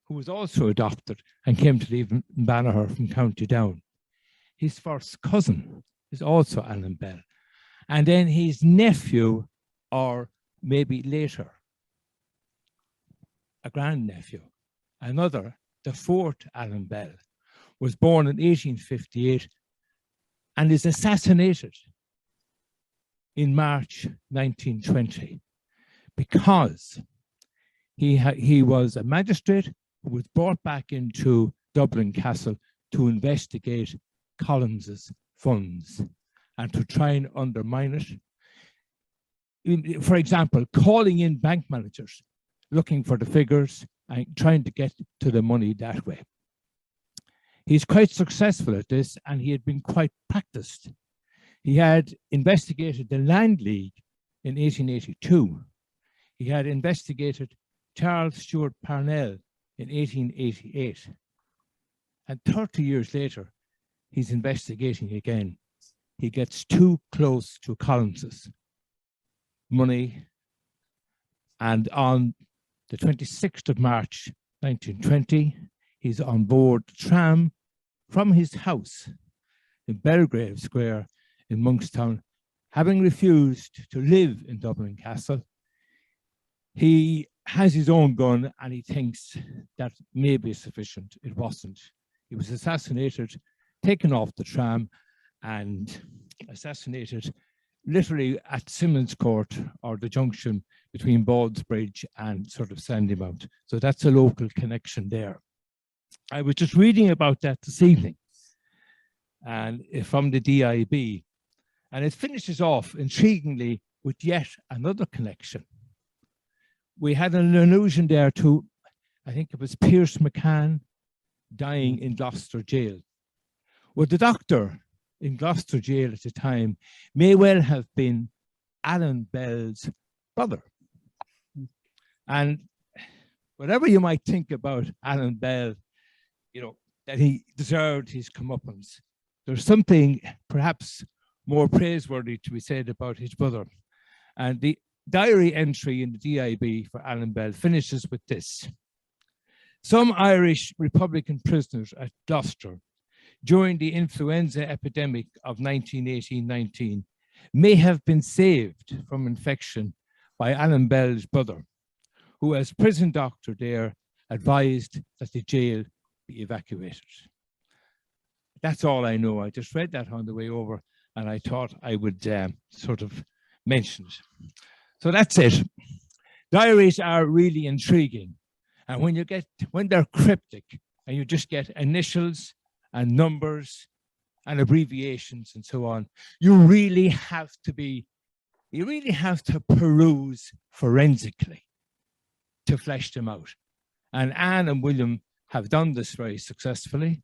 who was also adopted and came to live in Banagher from County Down. His first cousin is also Alan Bell. And then his nephew, or maybe later, a grandnephew. Another, the fourth Alan Bell, was born in 1858 and is assassinated in March 1920 because he was a magistrate who was brought back into Dublin Castle to investigate Collins's funds and to try and undermine it. For example, calling in bank managers, looking for the figures and trying to get to the money that way. He's quite successful at this, and he had been quite practiced. He had investigated the Land League in 1882. He had investigated Charles Stewart Parnell in 1888. And 30 years later, he's investigating again. He gets too close to Collins's money. And on the 26th of March, 1920, he's on board the tram from his house in Belgrave Square in Monkstown, having refused to live in Dublin Castle. He has his own gun and he thinks that may be sufficient. It wasn't. He was assassinated, taken off the tram and assassinated literally at Simmons Court, or the junction between Ballsbridge and sort of Sandymount. So that's a local connection there. I was just reading about that this evening, and from the DIB, and it finishes off intriguingly with yet another connection. We had an allusion there to, I think it was Pierce McCann dying in Gloucester jail. Well, the doctor in Gloucester jail at the time may well have been Alan Bell's brother. And whatever you might think about Alan Bell, you know, that he deserved his comeuppance, there's something perhaps more praiseworthy to be said about his brother. And the diary entry in the DIB for Alan Bell finishes with this. Some Irish Republican prisoners at Gloucester during the influenza epidemic of 1918-19 may have been saved from infection by Alan Bell's brother, who as prison doctor there advised that the jail be evacuated. That's all I know. I just read that on the way over and I thought I would sort of mention it. So that's it. Diaries are really intriguing. And when they're cryptic and you just get initials and numbers and abbreviations and so on, you really have to peruse forensically to flesh them out. And Anne and William have done this very successfully,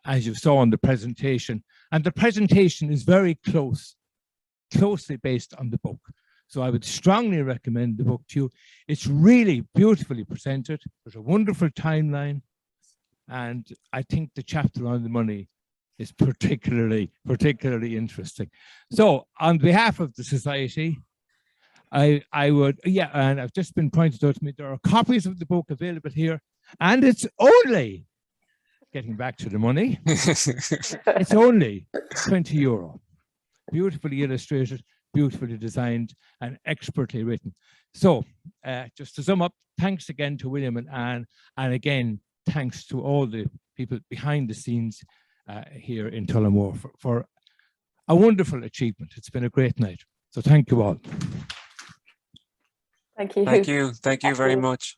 as you saw in the presentation. And the presentation is very closely based on the book. So I would strongly recommend the book to you. It's really beautifully presented. There's a wonderful timeline. And I think the chapter on the money is particularly interesting. So on behalf of the Society, I would, yeah, and I've just been pointed out to me, there are copies of the book available here, and it's only, getting back to the money, it's only €20. Beautifully illustrated, beautifully designed, and expertly written. So just to sum up, thanks again to William and Anne, and again, thanks to all the people behind the scenes here in Tullamore for a wonderful achievement. It's been a great night. So thank you all. Thank you. Thank you very much.